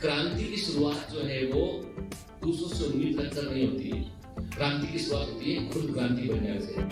क्रांति की शुरुआत जो है वो दूसरों से उम्मीद रखकर नहीं होती है। क्रांति की शुरुआत होती है खुद क्रांति बनने से।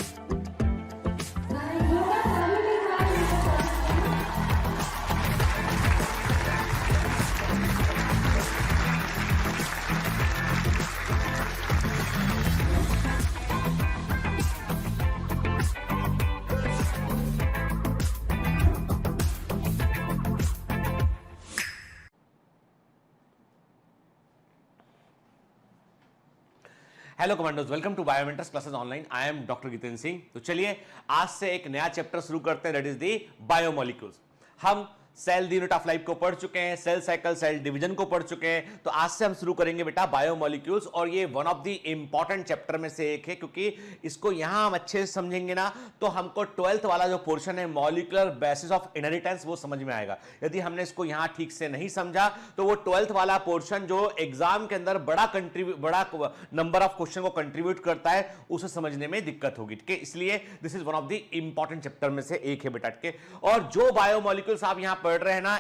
Hello commandos, welcome to biomentors classes online. I am doctor Jitendra Singh. तो चलिए आज से एक नया चैप्टर शुरू करते हैं, दैट इज दी बायोमोलिक्यूल्स। हम cell the unit of life को पढ़ चुके हैं, सेल साइकिल, सेल डिवीजन को पढ़ चुके हैं। तो आज से हम शुरू करेंगे बेटा बायोमोलिक्यूल्स, और ये one of the important chapter में से एक है, क्योंकि इसको यहां हम अच्छे से समझेंगे ना तो हमको 12th वाला जो पोर्शन है मॉलिक्यूलर बेसिस ऑफ इनहेरिटेंस वो समझ में आएगा। यदि हमने इसको यहां ठीक से नहीं समझा तो वो 12th वाला पोर्शन जो एग्जाम के अंदर बड़ा नंबर ऑफ क्वेश्चन को कंट्रीब्यूट करता है उसे समझने में दिक्कत होगी। ठीक है, इसलिए this is one of the important chapter में से एक है बेटा। ठीक है, और जो बायोमोलिक्यूल्स आप यहां पढ़ रहे हैं ना,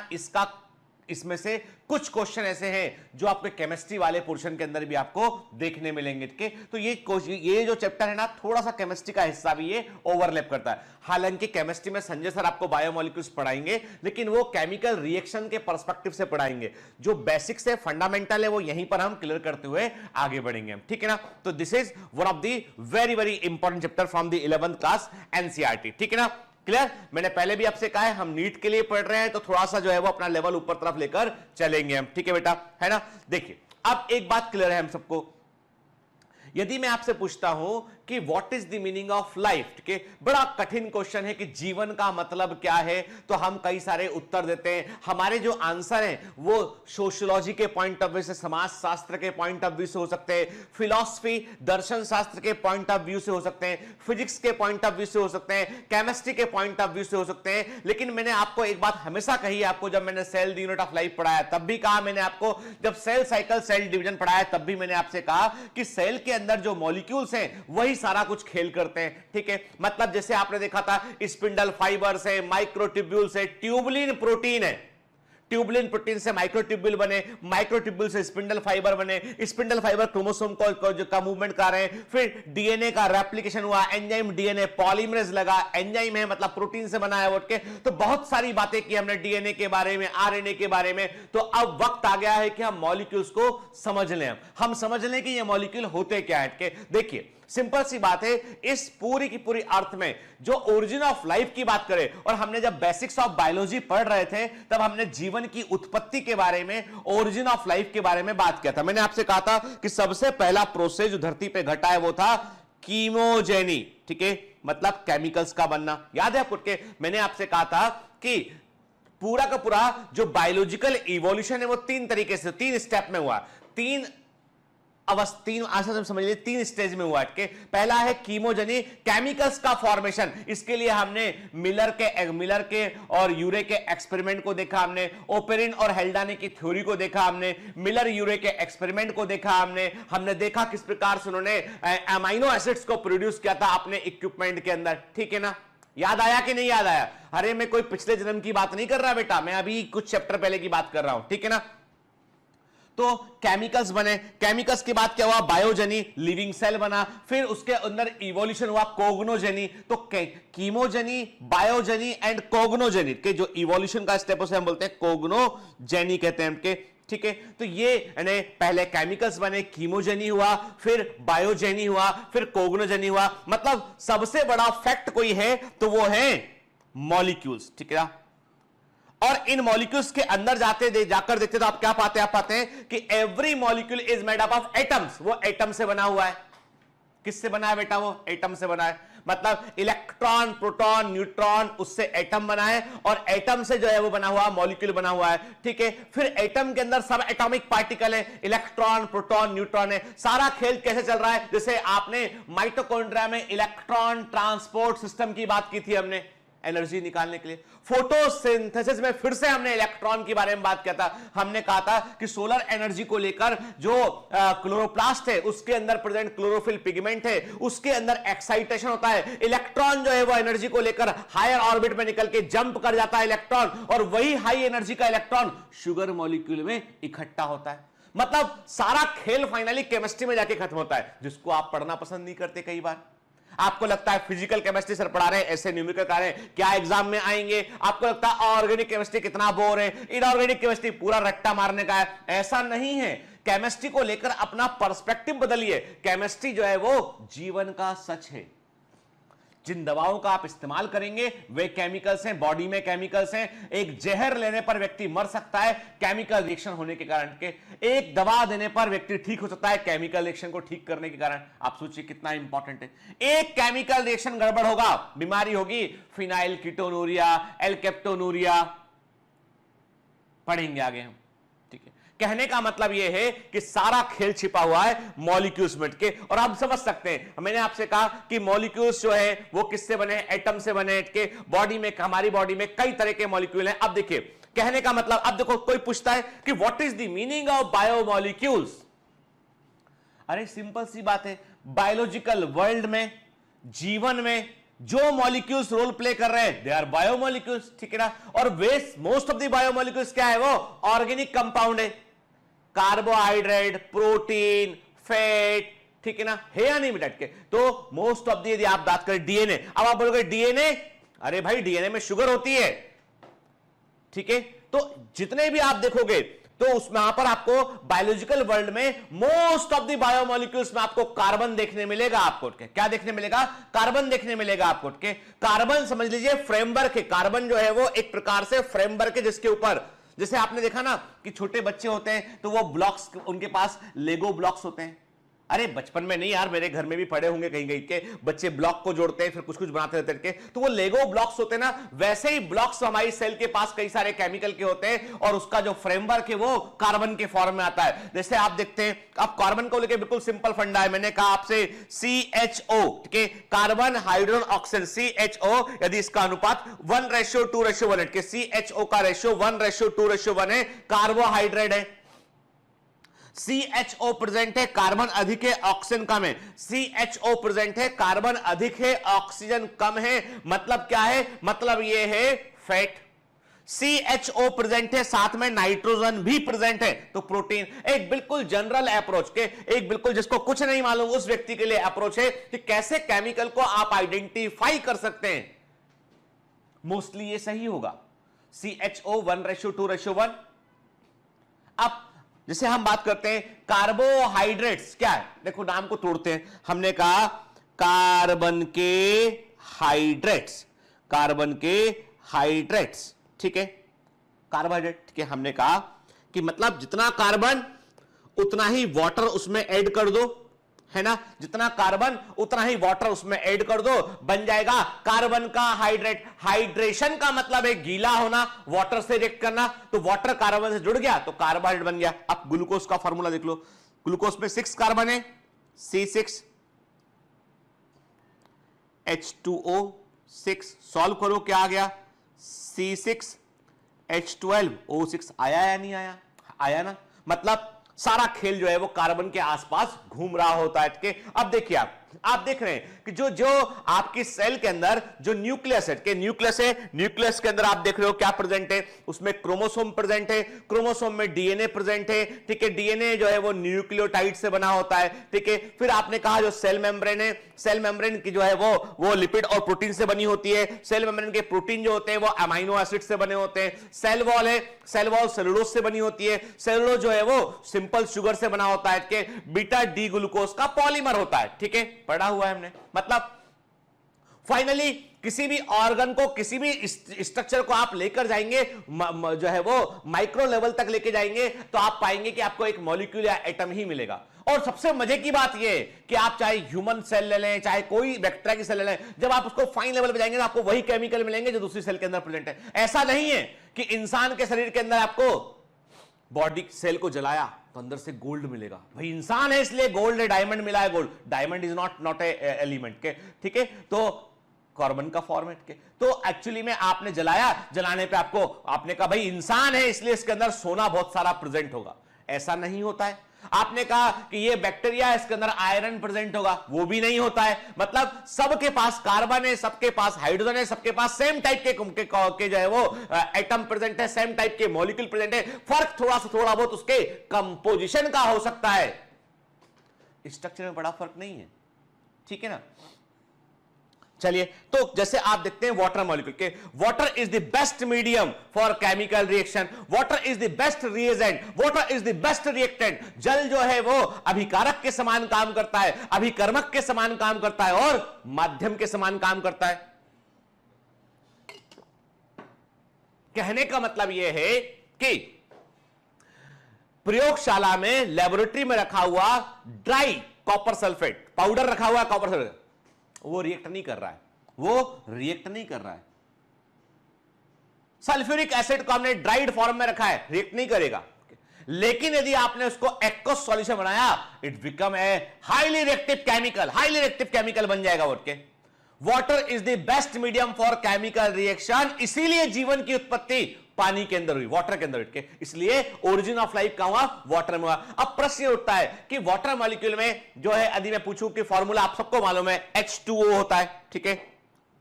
इसमें से कुछ क्वेश्चन ऐसे हैं जो आपके केमिस्ट्री वाले पोर्शन के अंदर भी आपको देखने मिलेंगे। ठीक है, तो ये जो चैप्टर है ना, थोड़ा सा केमिस्ट्री का हिस्सा भी ये ओवरलैप करता है। हालांकि केमिस्ट्री में संजय सर आपको बायोमोलिक्यूल्स पढ़ाएंगे, लेकिन वो केमिकल रिएक्शन के पर्सपेक्टिव से पढ़ाएंगे। जो बेसिक्स है, फंडामेंटल है, वो यहीं पर हम क्लियर करते हुए आगे बढ़ेंगे। ठीक है ना, तो this is one of the very very important chapter from the 11th class NCERT. ठीक है ना, क्लियर। मैंने पहले भी आपसे कहा है हम नीट के लिए पढ़ रहे हैं, तो थोड़ा सा जो है वो अपना लेवल ऊपर तरफ लेकर चलेंगे हम। ठीक है बेटा, है ना। देखिए, अब एक बात क्लियर है हम सबको, यदि मैं आपसे पूछता हूं कि what is the meaning of life, ठीक है, बड़ा कठिन क्वेश्चन है कि जीवन का मतलब क्या है, तो हम कई सारे उत्तर देते हैं। हमारे जो आंसर हैं वो सोशियोलॉजी के पॉइंट ऑफ व्यू से, समाज शास्त्र के पॉइंट ऑफ व्यू से हो सकते हैं, फिलॉसफी दर्शन शास्त्र के पॉइंट ऑफ व्यू से हो सकते हैं, फिजिक्स के पॉइंट ऑफ व्यू से हो सकते हैं, केमिस्ट्री के पॉइंट ऑफ व्यू से हो सकते हैं। लेकिन मैंने आपको एक बात हमेशा कही है, आपको जब मैंने cell the unit of life पढ़ाया तब भी कहा मैंने आपको, जब सेल साइकिल, सेल डिवीजन पढ़ाया तब भी मैंने आपसे कहा कि सेल के अंदर जो मॉलिक्यूल्स हैं वही सारा कुछ खेल करते हैं। ठीक है, मतलब जैसे आपने देखा था स्पिंडल फाइबर्स है, माइक्रोट्यूब्यूल्स है, ट्यूबुलिन प्रोटीन है, ट्यूबुलिन प्रोटीन से माइक्रोट्यूब्यूल बने, माइक्रोट्यूब्यूल से स्पिंडल फाइबर बने, स्पिंडल फाइबर क्रोमोसोम का मूवमेंट कर रहे हैं, फिर डीएनए का रेप्लिकेशन हुआ, एंजाइम डीएनए पॉलीमरेज लगा, एंजाइम है मतलब प्रोटीन से बना है वो। तो बहुत सारी बातें की हमने डीएनए के बारे में, आरएनए के बारे में। तो अब वक्त आ गया है कि हम मॉलिक्यूल्स को समझ लें, हम समझ लें कि ये मॉलिक्यूल होते क्या है। देखिए, सिंपल सी बात है, इस पूरी की पूरी अर्थ में जो ओरिजिन ऑफ लाइफ की बात करें, और हमने जब बेसिक्स ऑफ बायोलॉजी पढ़ रहे थे तब हमने जीवन की उत्पत्ति के बारे में, ओरिजिन ऑफ लाइफ के बारे में बात किया था। मैंने आपसे कहा था कि सबसे पहला प्रोसेस जो धरती पे घटा है वो था कीमोजेनी। ठीक है, मतलब केमिकल्स का बनना। याद है आपको? मैंने आपसे कहा था कि पूरा का पूरा जो बायोलॉजिकल इवोल्यूशन है वो 3 तरीके से, 3 स्टेप में हुआ, 3 समझ लीजिए 3 स्टेज में हुआ है। पहला है कीमोजेनी, केमिकल्स का फॉर्मेशन। इसके लिए हमने मिलर के और यूरे के एक्सपेरिमेंट को देखा, हमने ओपेरिन और हेल्डानी की थ्योरी को देखा, हमने मिलर यूरे के एक्सपेरिमेंट को देखा, हमने देखा किस प्रकार से उन्होंने अमाइनो एसिड्स को प्रोड्यूस किया था अपने इक्विपमेंट के अंदर। ठीक है ना, याद आया कि नहीं याद आया? अरे मैं कोई पिछले जन्म की बात नहीं कर रहा बेटा, मैं अभी कुछ चैप्टर पहले की बात कर रहा हूं। ठीक है ना, तो केमिकल्स बने, केमिकल्स के बाद क्या हुआ? बायोजेनी, लिविंग सेल बना, फिर उसके अंदर इवोल्यूशन हुआ कोग्नोजेनी। तो कीमोजेनी, बायोजेनी एंड कोग्नोजेनी के जो इवोल्यूशन का स्टेप उसे हम बोलते हैं कोग्नोजेनी कहते हैं के। ठीक है, तो ये पहले केमिकल्स बने, कीमोजेनी हुआ, फिर बायोजेनी हुआ, फिर कोग्नोजेनी हुआ। मतलब सबसे बड़ा फैक्ट कोई है तो वो है मॉलिक्यूल्स। ठीक है, और इन मॉलिक्यूल्स के अंदर जाकर देखते तो आप क्या पाते हैं? आप पाते हैं कि every molecule is made up of atoms. वो एटम से बना हुआ है। किससे बना है बेटा? वो एटम से बना है। मतलब इलेक्ट्रॉन, प्रोटॉन, न्यूट्रॉन, उससे एटम बना है, और एटम से जो है वो बना हुआ मॉलिक्यूल बना हुआ है। ठीक है, फिर एटम के अंदर सब एटॉमिक पार्टिकल है, इलेक्ट्रॉन, प्रोटॉन, न्यूट्रॉन है। सारा खेल कैसे चल रहा है? जैसे आपने माइटोकॉन्ड्रिया में इलेक्ट्रॉन ट्रांसपोर्ट सिस्टम की बात की थी हमने, एनर्जी निकालने के लिए। फोटोसिंथेसिस में फिर से हमने इलेक्ट्रॉन के बारे में बात किया था। हमने कहा था कि सोलर एनर्जी को लेकर जो क्लोरोप्लास्ट है उसके अंदर प्रेजेंट क्लोरोफिल पिगमेंट है, उसके अंदर एक्साइटेशन होता है। इलेक्ट्रॉन जो है वो एनर्जी को लेकर हायर ऑर्बिट में निकल के जंप कर जाता है इलेक्ट्रॉन, और वही हाई एनर्जी का इलेक्ट्रॉन शुगर मॉलिक्यूल में इकट्ठा होता है। मतलब सारा खेल फाइनली केमिस्ट्री में जाके खत्म होता है, जिसको आप पढ़ना पसंद नहीं करते। कई बार आपको लगता है फिजिकल केमिस्ट्री सर पढ़ा रहे हैं, ऐसे न्यूमेरिकल कर रहे हैं, क्या एग्जाम में आएंगे। आपको लगता है ऑर्गेनिक केमिस्ट्री कितना बोर है, इनऑर्गेनिक केमिस्ट्री पूरा रट्टा मारने का है। ऐसा नहीं है। केमिस्ट्री को लेकर अपना पर्सपेक्टिव बदलिए। केमिस्ट्री जो है वो जीवन का सच है। जिन दवाओं का आप इस्तेमाल करेंगे वे केमिकल्स हैं, बॉडी में केमिकल्स हैं। एक जहर लेने पर व्यक्ति मर सकता है केमिकल रिएक्शन होने के कारण के, एक दवा देने पर व्यक्ति ठीक हो सकता है केमिकल रिएक्शन को ठीक करने के कारण। आप सोचिए कितना इंपॉर्टेंट है। एक केमिकल रिएक्शन गड़बड़ होगा, बीमारी होगी, फिनाइल कीटोनूरिया, एल्केप्टोनूरिया, पढ़ेंगे आगे हम। ठीक है, कहने का मतलब यह है कि सारा खेल छिपा हुआ है मॉलिक्यूल्स में के। और आप समझ सकते हैं, मैंने आपसे कहा कि मॉलिक्यूल्स जो है वो किससे बने, एटम से बने के। बॉडी में, हमारी बॉडी में कई तरह के मॉलिक्यूल हैं। अब देखिए कहने का मतलब, अब देखो कोई पूछता है कि what is the meaning of biomolecules. अरे सिंपल सी बात है, बायोलॉजिकल वर्ल्ड में, जीवन में जो मॉलिक्यूल्स रोल प्ले कर रहे हैं दे आर बायोमॉलिक्यूल्स। ठीक है ना। और vast most of the biomolecules क्या है, वो ऑर्गेनिक कंपाउंड है। कार्बोहाइड्रेट, प्रोटीन, फैट, ठीक है ना, है या नहीं बेटा के। तो मोस्ट ऑफ द, यदि आप बात करें डीएनए, अब आप बोलोगे डीएनए, अरे भाई डीएनए में शुगर होती है। ठीक है, तो जितने भी आप देखोगे तो उसमें वहां पर आपको बायोलॉजिकल वर्ल्ड में मोस्ट ऑफ द बायोमॉलिक्यूल्स में आपको कार्बन देखने मिलेगा। आपको क्या देखने मिलेगा, कार्बन देखने मिलेगा आपको। कार्बन समझ लीजिए फ्रेमवर्क है। कार्बन जो है वो एक प्रकार से फ्रेमवर्क है जिसके ऊपर, जैसे आपने देखा ना कि छोटे बच्चे होते हैं तो वो ब्लॉक्स, उनके पास लेगो ब्लॉक्स होते हैं। अरे बचपन में नहीं यार, मेरे घर में भी पड़े होंगे कहीं कहीं के, बच्चे ब्लॉक को जोड़ते हैं फिर कुछ कुछ बनाते रहते हैं, तो वो लेगो ब्लॉक्स होते हैं ना। वैसे ही ब्लॉक्स हमारी सेल के पास कई सारे केमिकल के होते हैं, और उसका जो फ्रेमवर्क है वो कार्बन के फॉर्म में आता है। जैसे आप देखते हैं, अब कार्बन को लेकर बिल्कुल सिंपल फंडा है। मैंने कहा आपसे CHO, ठीक है, कार्बन हाइड्रोजन ऑक्सीजन, CHO, यदि इसका अनुपात 1:2:1 है, CHO का रेशियो 1:2:1 है, कार्बोहाइड्रेट है। CHO प्रेजेंट है, कार्बन अधिक है, ऑक्सीजन कम है। CHO प्रेजेंट है, कार्बन अधिक है, ऑक्सीजन कम है। मतलब क्या है, मतलब ये है फैट। CHO प्रेजेंट है, साथ में नाइट्रोजन भी प्रेजेंट है, तो प्रोटीन। एक बिल्कुल जनरल अप्रोच के, एक बिल्कुल जिसको कुछ नहीं मालूम उस व्यक्ति के लिए अप्रोच है कि कैसे केमिकल को आप आइडेंटिफाई कर सकते हैं। मोस्टली ये सही होगा, CHO 1:2:1। अब जैसे हम बात करते हैं कार्बोहाइड्रेट्स, क्या है, देखो नाम को तोड़ते हैं। हमने कहा कार्बन के हाइड्रेट्स, कार्बन के हाइड्रेट्स, ठीक है, कार्बोहाइड्रेट, ठीक है। हमने कहा कि मतलब जितना कार्बन उतना ही वाटर उसमें ऐड कर दो, है ना, जितना कार्बन उतना ही वाटर उसमें ऐड कर दो, बन जाएगा कार्बन का हाइड्रेट। हाइड्रेशन का मतलब है गीला होना, वाटर से रिएक्ट करना, तो वाटर कार्बन से जुड़ गया तो कार्बोहाइड्रेट बन गया। अब ग्लूकोज का फॉर्मूला देख लो, ग्लूकोज में 6 कार्बन है, C6 H2O 6, सॉल्व करो क्या आ गया, C6 H12 O6। आया या नहीं आया, आया ना। मतलब सारा खेल जो है वो कार्बन के आसपास घूम रहा होता है। कि अब देखिए आप देख रहे हैं कि जो जो आपकी सेल के अंदर जो न्यूक्लियस है, कि न्यूक्लियस है, न्यूक्लियस के अंदर आप देख रहे हो क्या प्रेजेंट है, उसमें क्रोमोसोम प्रेजेंट है, क्रोमोसोम में डीएनए प्रेजेंट है। ठीक है, डीएनए जो है वो न्यूक्लियोटाइड से बना होता है। ठीक है, फिर आपने कहा जो सेल मेम्ब्रेन है, सेल मेम्ब्रेन की जो है वो लिपिड और प्रोटीन से बनी होती है। सेल मेम्ब्रेन के प्रोटीन जो होते हैं वो अमाइनो एसिड से बने होते हैं। सेल वॉल है, सेल वॉल सेलुलोज से बनी होती है। सेलुलोज जो है वो सिंपल शुगर से बना होता है, कि बीटा डी ग्लूकोज का पॉलीमर होता है। ठीक है, पढ़ा हुआ है हमने। मतलब फाइनली किसी भी ऑर्गन को, किसी भी स्ट्रक्चर को आप लेकर जाएंगे, जो है वो माइक्रो लेवल तक लेके जाएंगे, तो आप पाएंगे कि आपको एक मॉलिक्यूल या एटम ही मिलेगा। और सबसे मजे की बात यह कि आप चाहे ह्यूमन सेल ले लें, चाहे कोई बैक्टीरिया की सेल ले लें, जब आप उसको फाइन लेवल पे जाएंगे तो आपको वही केमिकल मिलेंगे जो दूसरी सेल के अंदर प्रेजेंट है। ऐसा नहीं है कि इंसान के शरीर के अंदर आपको बॉडी सेल को जलाया तो अंदर से गोल्ड मिलेगा। भाई इंसान है इसलिए गोल्ड है, डायमंड मिला है gold. Diamond is not a element के, ठीक है। तो कार्बन का फॉर्मेट के। तो एक्चुअली में आपने जलाया, जलाने पे आपने कहा भाई इंसान है इसलिए इसके अंदर सोना बहुत सारा प्रेजेंट होगा, ऐसा नहीं होता है। आपने कहा कि ये बैक्टीरिया है इसके अंदर आयरन प्रेजेंट होगा, वो भी नहीं होता है। मतलब सबके पास कार्बन है, सबके पास हाइड्रोजन है, सबके पास सेम टाइप के जो है वो एटम प्रेजेंट है, सेम टाइप के मॉलिक्यूल प्रेजेंट है। फर्क थोड़ा बहुत उसके कंपोजिशन का हो सकता है, स्ट्रक्चर में बड़ा फर्क नहीं है, ठीक है ना। चलिए, तो जैसे आप देखते हैं वाटर मॉलिक्यूल के, water is the best medium for chemical reaction, water is the best reagent, water is the best reactant. जल जो है वो अभिकारक के समान काम करता है, अभिकर्मक के समान काम करता है और माध्यम के समान काम करता है। कहने का मतलब यह है कि प्रयोगशाला में, लेबोरेटरी में रखा हुआ ड्राई कॉपर सल्फेट पाउडर रखा हुआ है, कॉपर सल्फेट, वो रिएक्ट नहीं कर रहा है, वो रिएक्ट नहीं कर रहा है। सल्फ्यूरिक एसिड को हमने ड्राइड फॉर्म में रखा है, रिएक्ट नहीं करेगा। लेकिन यदि आपने उसको एक्वस सॉल्यूशन बनाया, it become a highly reactive chemical बन जाएगा। Water is the best medium for chemical reaction, इसीलिए जीवन की उत्पत्ति पानी के अंदर हुई, वाटर के अंदर हुई, इसलिए ओरिजिन ऑफ लाइफ कहां हुआ, वाटर में हुआ। अब प्रश्न उठता है कि वाटर मॉलिक्यूल में जो है, यदि मैं पूछूं कि फॉर्मूला आप सबको मालूम है, H2O होता है, ठीक है,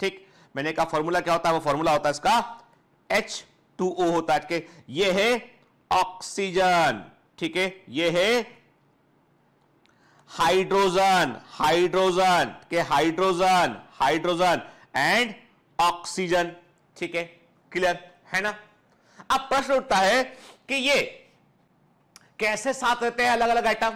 ठीक। मैंने कहा फॉर्मूला क्या होता है, वो फॉर्मूला होता है इसका H2O होता है, ठीक है। ये है ऑक्सीजन, ठीक है, ये है हाइड्रोजन, हाइड्रोजन एंड ऑक्सीजन, ठीक है, क्लियर है ना। अब प्रश्न उठता है कि ये कैसे साथ रहते हैं अलग अलग आइटम,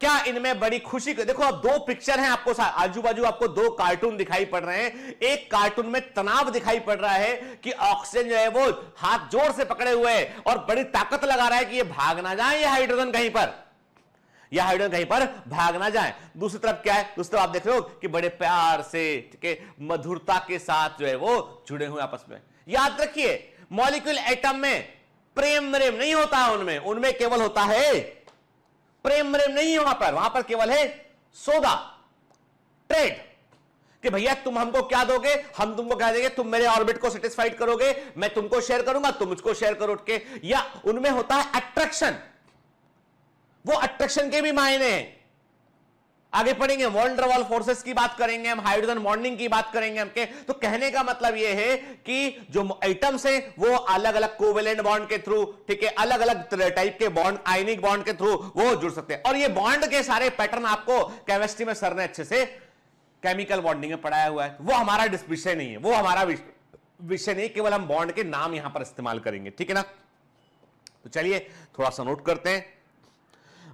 क्या इनमें बड़ी खुशी को, देखो अब दो पिक्चर हैं आपको, आजू बाजू आपको दो कार्टून दिखाई पड़ रहे हैं। एक कार्टून में तनाव दिखाई पड़ रहा है कि ऑक्सीजन जो है वो हाथ जोर से पकड़े हुए है और बड़ी ताकत लगा रहा है कि ये भाग ना जाए, ये हाइड्रोजन कहीं पर भाग ना जाए। दूसरी तरफ क्या है, दूसरी तरफ आप देख रहे हो कि बड़े प्यार से, ठीक है, मधुरता के साथ जो है वो जुड़े हुए आपस में। याद रखिए, मॉलिक्यूल एटम में प्रेम प्रेम नहीं होता है, उनमें केवल होता है प्रेम नहीं है, वहां पर केवल है सौदा, ट्रेड, कि भैया तुम हमको क्या दोगे, हम तुमको क्या देंगे, तुम मेरे ऑर्बिट को सेटिस्फाइड करोगे, मैं तुमको शेयर करूंगा, तुम मुझको शेयर करो, के। या उनमें होता है अट्रैक्शन, वो अट्रैक्शन के भी मायने हैं, आगे पढ़ेंगे। वॉन डर वाल फोर्सेस की बात करेंगे हम, हाइड्रोजन बॉन्डिंग की बात करेंगे हम के। तो कहने का मतलब यह है कि जो एटम्स हैं वो अलग अलग कोवेलेंट बॉन्ड के थ्रू, ठीक है, अलग अलग टाइप के बॉन्ड, आयनिक बॉन्ड के थ्रू वो जुड़ सकते हैं। और ये बॉन्ड के सारे पैटर्न आपको केमिस्ट्री में सर ने अच्छे से केमिकल बॉन्डिंग में पढ़ाया हुआ है। वो हमारा विषय नहीं है, वो हमारा विषय नहीं, केवल हम बॉन्ड के नाम यहां पर इस्तेमाल करेंगे, ठीक है ना। तो चलिए थोड़ा सा नोट करते हैं।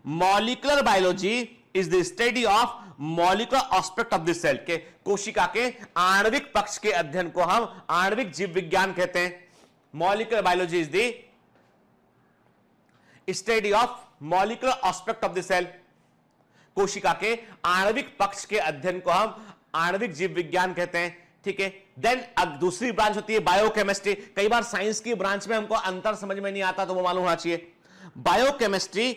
Molecular biology is the study of molecular aspect of the cell, के कोशिका के आणविक पक्ष के अध्ययन को हम आणविक जीव विज्ञान कहते हैं। Molecular biology is the study of molecular aspect of the cell, कोशिका के आणविक पक्ष के अध्ययन को हम आणविक जीव विज्ञान कहते हैं, ठीक है। देन अब दूसरी ब्रांच होती है बायोकेमिस्ट्री। कई बार साइंस की ब्रांच में हमको अंतर समझ में नहीं आता, तो वो मालूम होना चाहिए। Biochemistry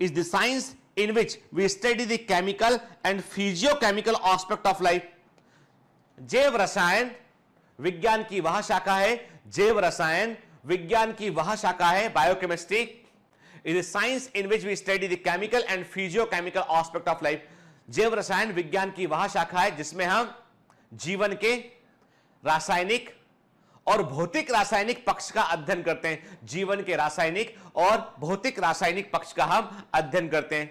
is the science in which we study the chemical and physiochemical aspect of life. जैव रसायन विज्ञान की वह शाखा है, जैव रसायन विज्ञान की वह शाखा है biochemistry, is the science in which we study the chemical and physiochemical aspect of life. जैव रसायन विज्ञान की वह शाखा है जिसमें हम जीवन के रासायनिक और भौतिक रासायनिक पक्ष का अध्ययन करते हैं। जीवन के रासायनिक और भौतिक रासायनिक पक्ष का हम अध्ययन करते हैं,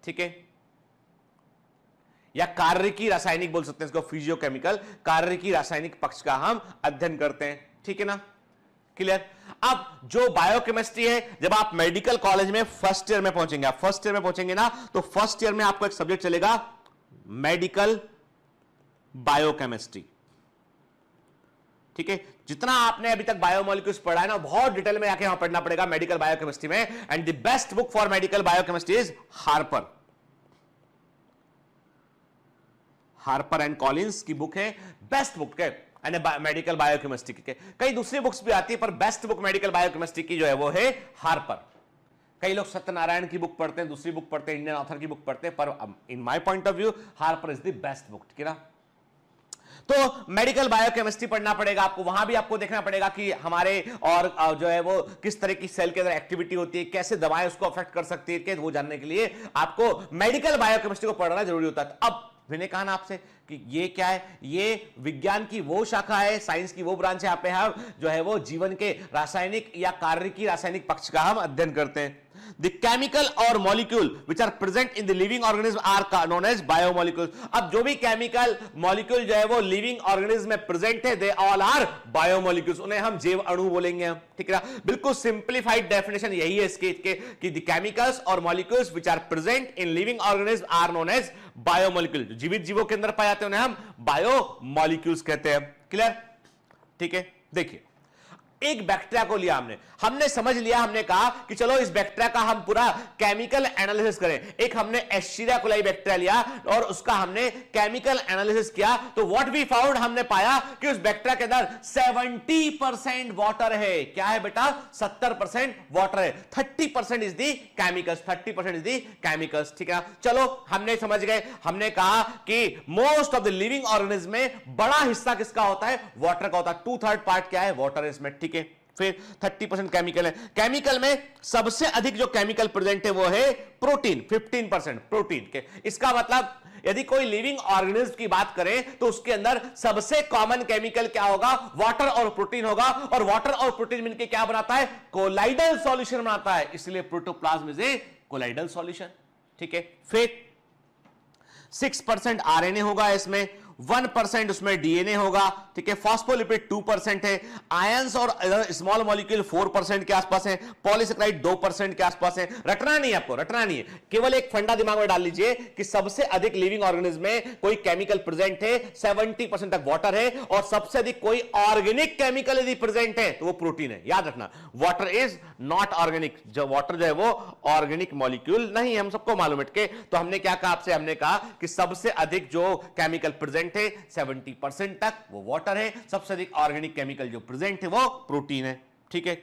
ठीक है, या कार्यकी रासायनिक बोल सकते हैं इसको, फिजियोकेमिकल, कार्यकी रासायनिक पक्ष का हम अध्ययन करते हैं, ठीक है ना, क्लियर। अब जो बायोकेमिस्ट्री है, जब आप मेडिकल कॉलेज में फर्स्ट ईयर में पहुंचेंगे, आप फर्स्ट ईयर में पहुंचेंगे ना, तो फर्स्ट ईयर में आपको एक सब्जेक्ट चलेगा मेडिकल बायोकेमिस्ट्री, ठीक है। जितना आपने अभी तक बायोमोलिक्यूल्स पढ़ा है ना, बहुत डिटेल में आके वहां पढ़ना पड़ेगा मेडिकल बायोकेमिस्ट्री में। And the best book for medical biochemistry is Harper and Collins की बुक है, बेस्ट बुक है मेडिकल बायोकेमिस्ट्री की। कई दूसरी बुक्स भी आती है, पर बेस्ट बुक मेडिकल बायोकेमिस्ट्री की जो है वो है हार्पर। कई लोग सत्यनारायण की बुक पढ़ते हैं, दूसरी बुक पढ़ते हैं, इंडियन ऑथर की बुक पढ़ते हैं, पर in my point of view Harper is the best book, ठीक है ना। तो मेडिकल बायोकेमिस्ट्री पढ़ना पड़ेगा आपको, वहां भी आपको देखना पड़ेगा कि हमारे और जो है वो किस तरह की सेल के अंदर एक्टिविटी होती है, कैसे दवाएं उसको अफेक्ट कर सकती है, वो जानने के लिए आपको मेडिकल बायोकेमिस्ट्री को पढ़ना जरूरी होता है। अब मैंने कहा ना आपसे कि ये क्या है, ये विज्ञान की वो शाखा है, साइंस की वो ब्रांच है, यहाँ पे हम जो है वो जीवन के रासायनिक या कार्य की रासायनिक पक्ष का हम अध्ययन करते हैं। The chemical or molecule which are present in the living organism are known as biomolecules. अब जो भी केमिकल मॉलिक्यूल जो है वो लिविंग ऑर्गेनिज्म में प्रेजेंट है, दे ऑल आर बायोमोलिक्यूल्स, उन्हें हम जैव अणु बोलेंगे हम, ठीक है। बिल्कुल सिंप्लीफाइड डेफिनेशन यही है इसके कि द केमिकल्स और molecules which are present in living organism are known as biomolecule. जीवित जीवों के अंदर पाए जाते हैं उन्हें हम बायोमोलिक्यूल्स कहते हैं। क्लियर, ठीक है। देखिए, एक बैक्टीरिया को लिया हमने समझ लिया, हमने कहा कि चलो इस बैक्टीरिया का हम पूरा केमिकल एनालिसिस करें। एक हमने एस्चेरिचिया कोलाई बैक्टीरिया लिया और उसका हमने केमिकल एनालिसिस किया, तो व्हाट वी फाउंड, हमने पाया कि उस बैक्टीरिया के अंदर 70% वाटर है। क्या है बेटा? 70% वाटर है। 30% is the chemicals, 30% is the chemicals, ठीक है। चलो हमने समझ गए, हमने कहा कि most of the living organism में बड़ा हिस्सा किसका होता है? वाटर का होता है। 2/3 पार्ट क्या है? वाटर है इसमें, ठीक है। फिर 30% केमिकल है। केमिकल में सबसे अधिक जो केमिकल प्रेजेंट है वो है प्रोटीन, 15% प्रोटीन के। इसका मतलब यदि कोई लिविंग ऑर्गेनिज्म की बात करें तो उसके अंदर सबसे कॉमन केमिकल क्या होगा? वाटर और प्रोटीन होगा, और वाटर और प्रोटीन मिलकर क्या बनाता है? कोलाइडल सॉल्यूशन बनाता है, इसलिए protoplasm is a colloidal solution, ठीक है। फिर 6% आरएनए होगा इसमें, 1% उसमें डीएनए होगा, ठीक है। फॉस्फोलिपिड 2% है, आयंस और स्मॉल मॉलिक्यूल 4% के आसपास है, पॉलीसेकेराइड 2% के आसपास है। रटना नहीं है आपको, रटना नहीं है, केवल एक फंडा दिमाग में डाल लीजिए कि सबसे अधिक लिविंग ऑर्गेनिज्म में कोई केमिकल प्रेजेंट है, 70% तक वाटर है, और सबसे अधिक कोई ऑर्गेनिक केमिकल यदि प्रेजेंट है तो वो प्रोटीन है। याद रखना, वाटर इज नॉट ऑर्गेनिक, जो वाटर जो है वो ऑर्गेनिक मॉलिक्यूल नहीं है, हम सबको मालूम है। तो हमने क्या कहा आपसे? हमने कहा कि सबसे अधिक जो केमिकल प्रेजेंट है 70% तक वो वाटर है, सबसे अधिक ऑर्गेनिक केमिकल जो प्रेजेंट है वो प्रोटीन है, ठीक है।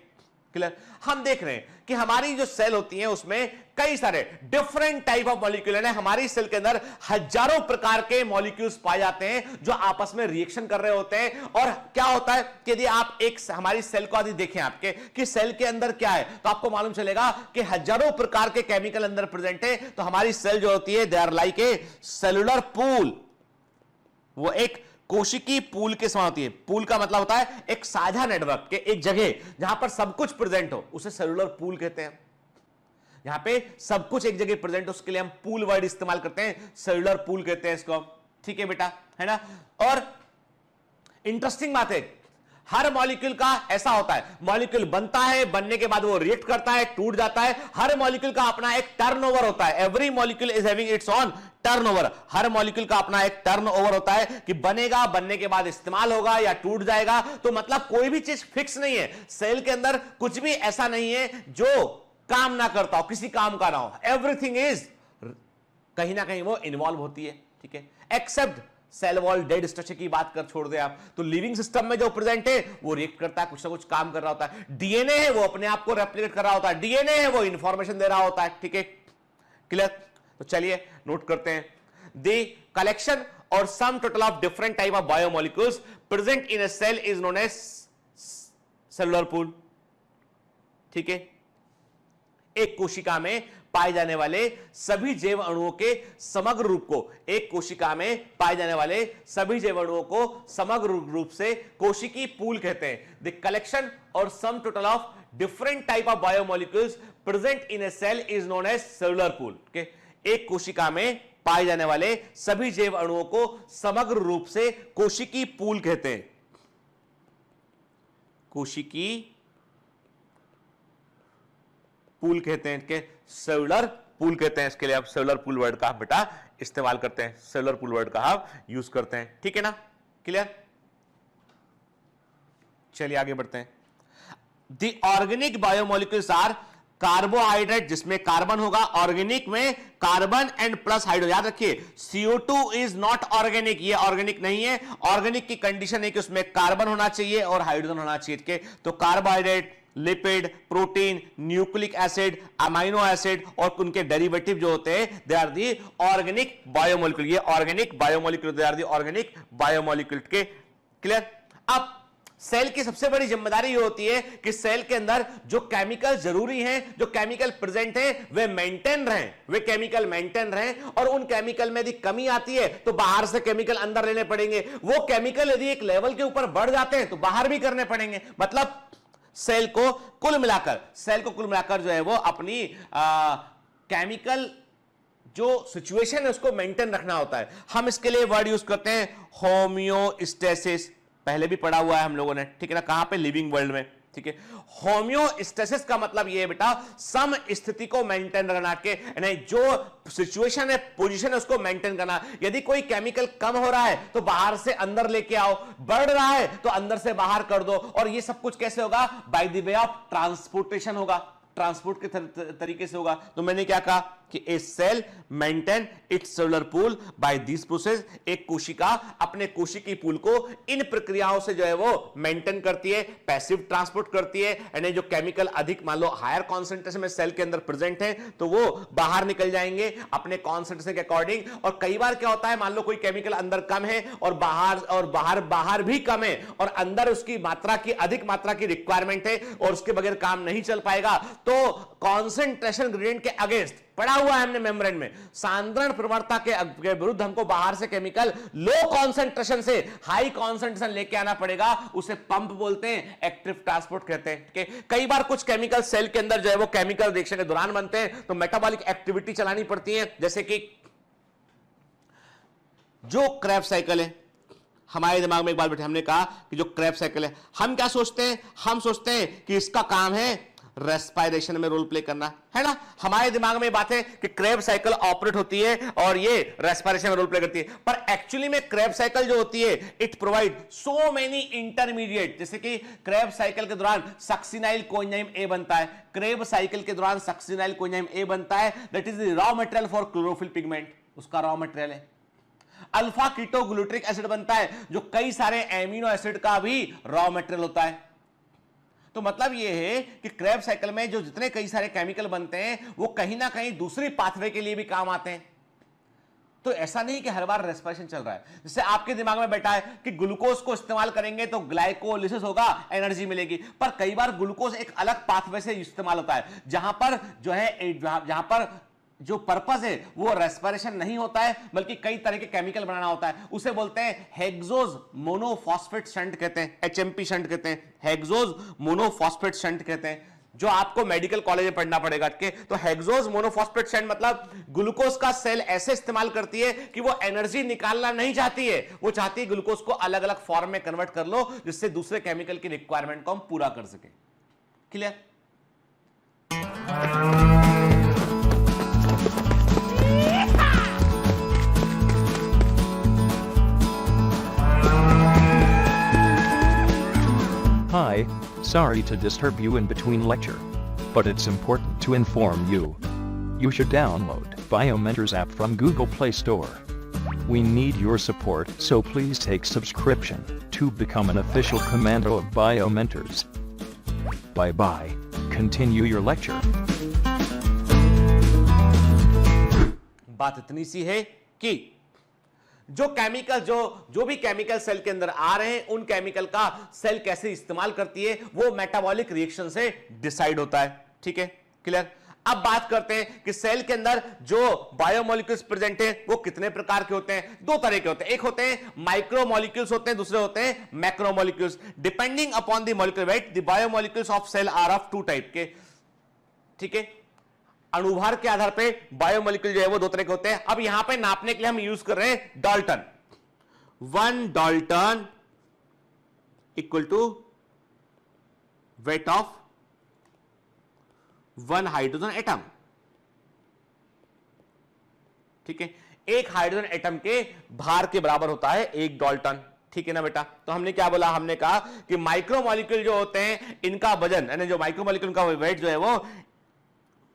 क्लियर। हम देख रहे हैं कि हमारी जो सेल होती है उसमें कई सारे डिफरेंट टाइप ऑफ मॉलिक्यूल है। हमारी सेल के अंदर हजारों प्रकार के मॉलिक्यूल्स पाए जाते हैं जो आपस में रिएक्शन कर रहे होते हैं। और क्या होता है कि यदि आप एक हमारी सेल को आदि देखें आपके कि सेल के अंदर क्या है, तो आपको मालूम चलेगा कि हजारों प्रकार के केमिकल अंदर प्रेजेंट है। तो हमारी सेल जो होती है, they are like a cellular pool, वो एक कोशिकी पूल के समान होती है। पूल का मतलब होता है एक साझा नेटवर्क के, एक जगह जहां पर सब कुछ प्रेजेंट हो, उसे सेलुलर पूल कहते हैं। यहां पे सब कुछ एक जगह प्रेजेंट हो, उसके लिए हम पूल वर्ड इस्तेमाल करते हैं, सेलुलर पूल कहते हैं इसको, ठीक है बेटा, है ना। और इंटरेस्टिंग बात है, हर मॉलिक्यूल का ऐसा होता है, मॉलिक्यूल बनता है, बनने के बाद वो रिएक्ट करता है, टूट जाता है। हर मॉलिक्यूल का अपना एक टर्नओवर होता है। Every molecule is having its on turnover. Her molecule का अपना एक टर्नओवर होता है कि बनेगा, बनने के बाद इस्तेमाल होगा या टूट जाएगा। तो मतलब कोई भी चीज फिक्स नहीं है। सेल के अंदर कुछ भी ऐसा नहीं है जो काम ना करता हो, किसी काम का ना हो। एवरीथिंग इज कहीं ना कहीं वो इन्वॉल्व होती है, ठीक है। Except cell wall dead structure की बात कर छोड़ दे आप, तो लिविंग सिस्टम में जो प्रेजेंट है वो रिएक्ट करता है, कुछ ना कुछ काम कर रहा होता है। डीएनए है वो अपने आप को रेप्लिकेट कर रहा होता है, डीएनए है वो इंफॉर्मेशन दे रहा होता है, ठीक है। क्लियर। तो चलिए नोट करते हैं, द कलेक्शन और sum total of different type of biomolecules present in a cell is known as cellular pool, ठीक है। एक कोशिका में पाए जाने वाले सभी जैव अणुओं के समग्र रूप को, एक कोशिका में पाए जाने वाले सभी जैव अणुओं को समग्र रूप से कोशिकी पूल कहते हैं। द कलेक्शन और sum total of different type of biomolecules present in a cell is known as cellular pool. एक कोशिका में पाए जाने वाले सभी जैव अणुओं को समग्र रूप से कोशिकी पूल कहते हैं। कोशिकी पूल कहते हैं, के सेलुलर पूल कहते हैं। इसके लिए आप सेलुलर पूल वर्ड का बेटा इस्तेमाल करते हैं, सेलुलर पूल वर्ड का आप यूज करते हैं, ठीक है ना। क्लियर। चलिए आगे बढ़ते हैं। The organic biomolecules are carbohydrate जिसमें कार्बन होगा, ऑर्गेनिक में कार्बन एंड प्लस हाइड्रोजन। याद रखिए CO2 इज नॉट ऑर्गेनिक, ये ऑर्गेनिक नहीं है। ऑर्गेनिक की कंडीशन है कि उसमें कार्बन होना चाहिए और हाइड्रोजन होना चाहिए, ठीक है। तो carbohydrate, lipid, protein, nucleic acid, amino acid और उनके डेरिवेटिव जो होते हैं they are the organic biomolecule. ये organic biomolecule, they are the organic biomolecule के। क्लियर? अब सेल की सबसे बड़ी जिम्मेदारी ये होती है कि सेल के अंदर जो केमिकल जरूरी हैं, जो केमिकल प्रेजेंट हैं, वे मेंटेन रहें, वे केमिकल मेंटेन रहें। और उन केमिकल में यदि कमी आती है तो बाहर से केमिकल अंदर लेने पड़ेंगे। वो केमिकल यदि एक लेवल के ऊपर बढ़ जाते हैं तो बाहर भी करने पड़ेंगे। मतलब सेल को कुल मिलाकर जो है वो अपनी केमिकल जो सिचुएशन है उसको मेंटेन रखना होता है। हम इसके लिए वर्ड यूज करते हैं होम्योस्टेसिस। पहले भी पढ़ा हुआ है हम लोगों ने, ठीक है ना, कहां पे? लिविंग वर्ल्ड में, ठीक है। होम्योस्टेसिस का मतलब ये है बेटा सम स्थिति को मेंटेन रखना के, नहीं जो सिचुएशन है, पोजीशन है, उसको मेंटेन करना। यदि कोई केमिकल कम हो रहा है तो बाहर से अंदर लेके आओ, बढ़ रहा है तो अंदर से बाहर कर दो। और ये सब कुछ कैसे होगा? By the way of transportation होगा, ट्रांसपोर्ट के तरीके से होगा। तो मैंने क्या कहा कि a cell maintain its cellular pool by this process. एक कोशिका अपने कोशिकीय पूल को इन प्रक्रियाओं से जो है वो मेंटेन करती है, पैसिव ट्रांसपोर्ट करती है। यानी जो केमिकल अधिक मान लो हायर कॉन्सेंट्रेशन में सेल के अंदर प्रेजेंट है तो वो बाहर निकल जाएंगे अपने कॉन्सेंट्रेशन के अकॉर्डिंग। और कई बार क्या होता है, मान लो कोई केमिकल अंदर कम है और बाहर भी कम है और अंदर उसकी मात्रा की अधिक मात्रा की रिक्वायरमेंट है और उसके बगैर काम नहीं चल पाएगा, तो कॉन्सेंट्रेशन ग्रेडियंट के अगेंस्ट पढ़ा हुआ है हमने मेम्ब्रेन में, सांद्रण प्रवणता के विरुद्ध हमको बाहर से केमिकल लो कॉन्सेंट्रेशन से हाई कॉन्सेंट्रेशन लेके आना पड़ेगा। उसे पंप बोलते हैं, एक्टिव ट्रांसपोर्ट कहते हैं। कई बार कुछ केमिकल सेल के अंदर जो है वो केमिकल रिएक्शन के दौरान बनते हैं तो मेटाबॉलिक एक्टिविटी चलानी पड़ती है। जैसे कि जो क्रेब्स साइकिल है, हमारे दिमाग में एक बार बैठे हमने कहा कि जो क्रेब्स साइकिल है, हम क्या सोचते हैं? हम सोचते हैं कि इसका काम है रेस्पायरेशन में रोल प्ले करना, है ना। हमारे दिमाग में बात है कि क्रेब साइकिल ऑपरेट होती है और ये रेस्पायरेशन में रोल प्ले करती है, पर एक्चुअली में क्रेब साइकिल जो होती है it provide so many intermediate. जैसे कि क्रेब साइकिल के दौरान सक्सिनाइल कोएंजाइम ए बनता है, क्रेब साइकिल के दौरान सक्सिनाइल कोएंजाइम ए बनता है, that is the raw material for chlorophyll pigment, उसका रॉ मटेरियल है। अल्फा कीटोग्लूटरिक एसिड बनता है जो कई सारे एमिनो एसिड का भी रॉ मटेरियल होता है। तो मतलब यह है कि क्रेब साइकिल में जो जितने कई सारे केमिकल बनते हैं वो कहीं ना कहीं दूसरी पाथवे के लिए भी काम आते हैं। तो ऐसा नहीं कि हर बार रेस्पिरेशन चल रहा है। जैसे आपके दिमाग में बैठा है कि ग्लूकोज को इस्तेमाल करेंगे तो ग्लाइकोलिसिस होगा, एनर्जी मिलेगी, पर कई बार ग्लूकोज एक अलग पाथवे से इस्तेमाल होता है जहां पर जो पर्पस है वो रेस्पिरेशन नहीं होता है बल्कि कई तरह के केमिकल बनाना होता है। उसे बोलते हैं हेक्सोज मोनोफॉस्फेट शंट कहते हैं, HMP शंट कहते हैं, हेक्सोज मोनोफॉस्फेट शंट कहते हैं, जो आपको मेडिकल कॉलेज में पढ़ना पड़ेगा। तो हेक्सोज मोनोफॉस्फेट शंट मतलब ग्लूकोज का सेल ऐसे इस्तेमाल करती है कि वो एनर्जी निकालना नहीं चाहती है, वो चाहती है ग्लूकोज को अलग अलग फॉर्म में कन्वर्ट कर लो जिससे दूसरे केमिकल की रिक्वायरमेंट को हम पूरा कर सके। Clear? Hi, sorry to disturb you in between lecture. But it's important to inform you. You should download Biomentors app from Google Play Store. We need your support, so please take subscription to become an official commando of Biomentors. Bye bye. Continue your lecture. बात इतनी सी है कि जो chemical जो भी chemical cell के अंदर आ रहे हैं उन केमिकल का सेल कैसे इस्तेमाल करती है वो मेटाबॉलिक रिएक्शन से डिसाइड होता है। ठीक है, क्लियर? अब बात करते हैं कि सेल के अंदर जो बायोमोलिक्यूल्स प्रेजेंट है वो कितने प्रकार के होते हैं। दो तरह के होते हैं, एक होते हैं माइक्रोमोलिक्यूल्स होते हैं, दूसरे होते हैं macromolecules. Depending upon the molecular weight the biomolecules of cell are of two type के। ठीक है, अणुभार के आधार पे बायोमोलिक्यूल जो है वो दो तरह के होते हैं। अब यहां पे नापने के लिए हम यूज कर रहे हैं dalton. 1 dalton equal to weight of 1 hydrogen atom. ठीक है, एक हाइड्रोजन एटम के भार के बराबर होता है 1 डाल्टन। ठीक है ना बेटा? तो हमने क्या बोला? हमने कहा कि माइक्रोमोलिक्यूल जो होते हैं इनका वजन यानी जो माइक्रोमोलिक्यूल का वेट जो है वो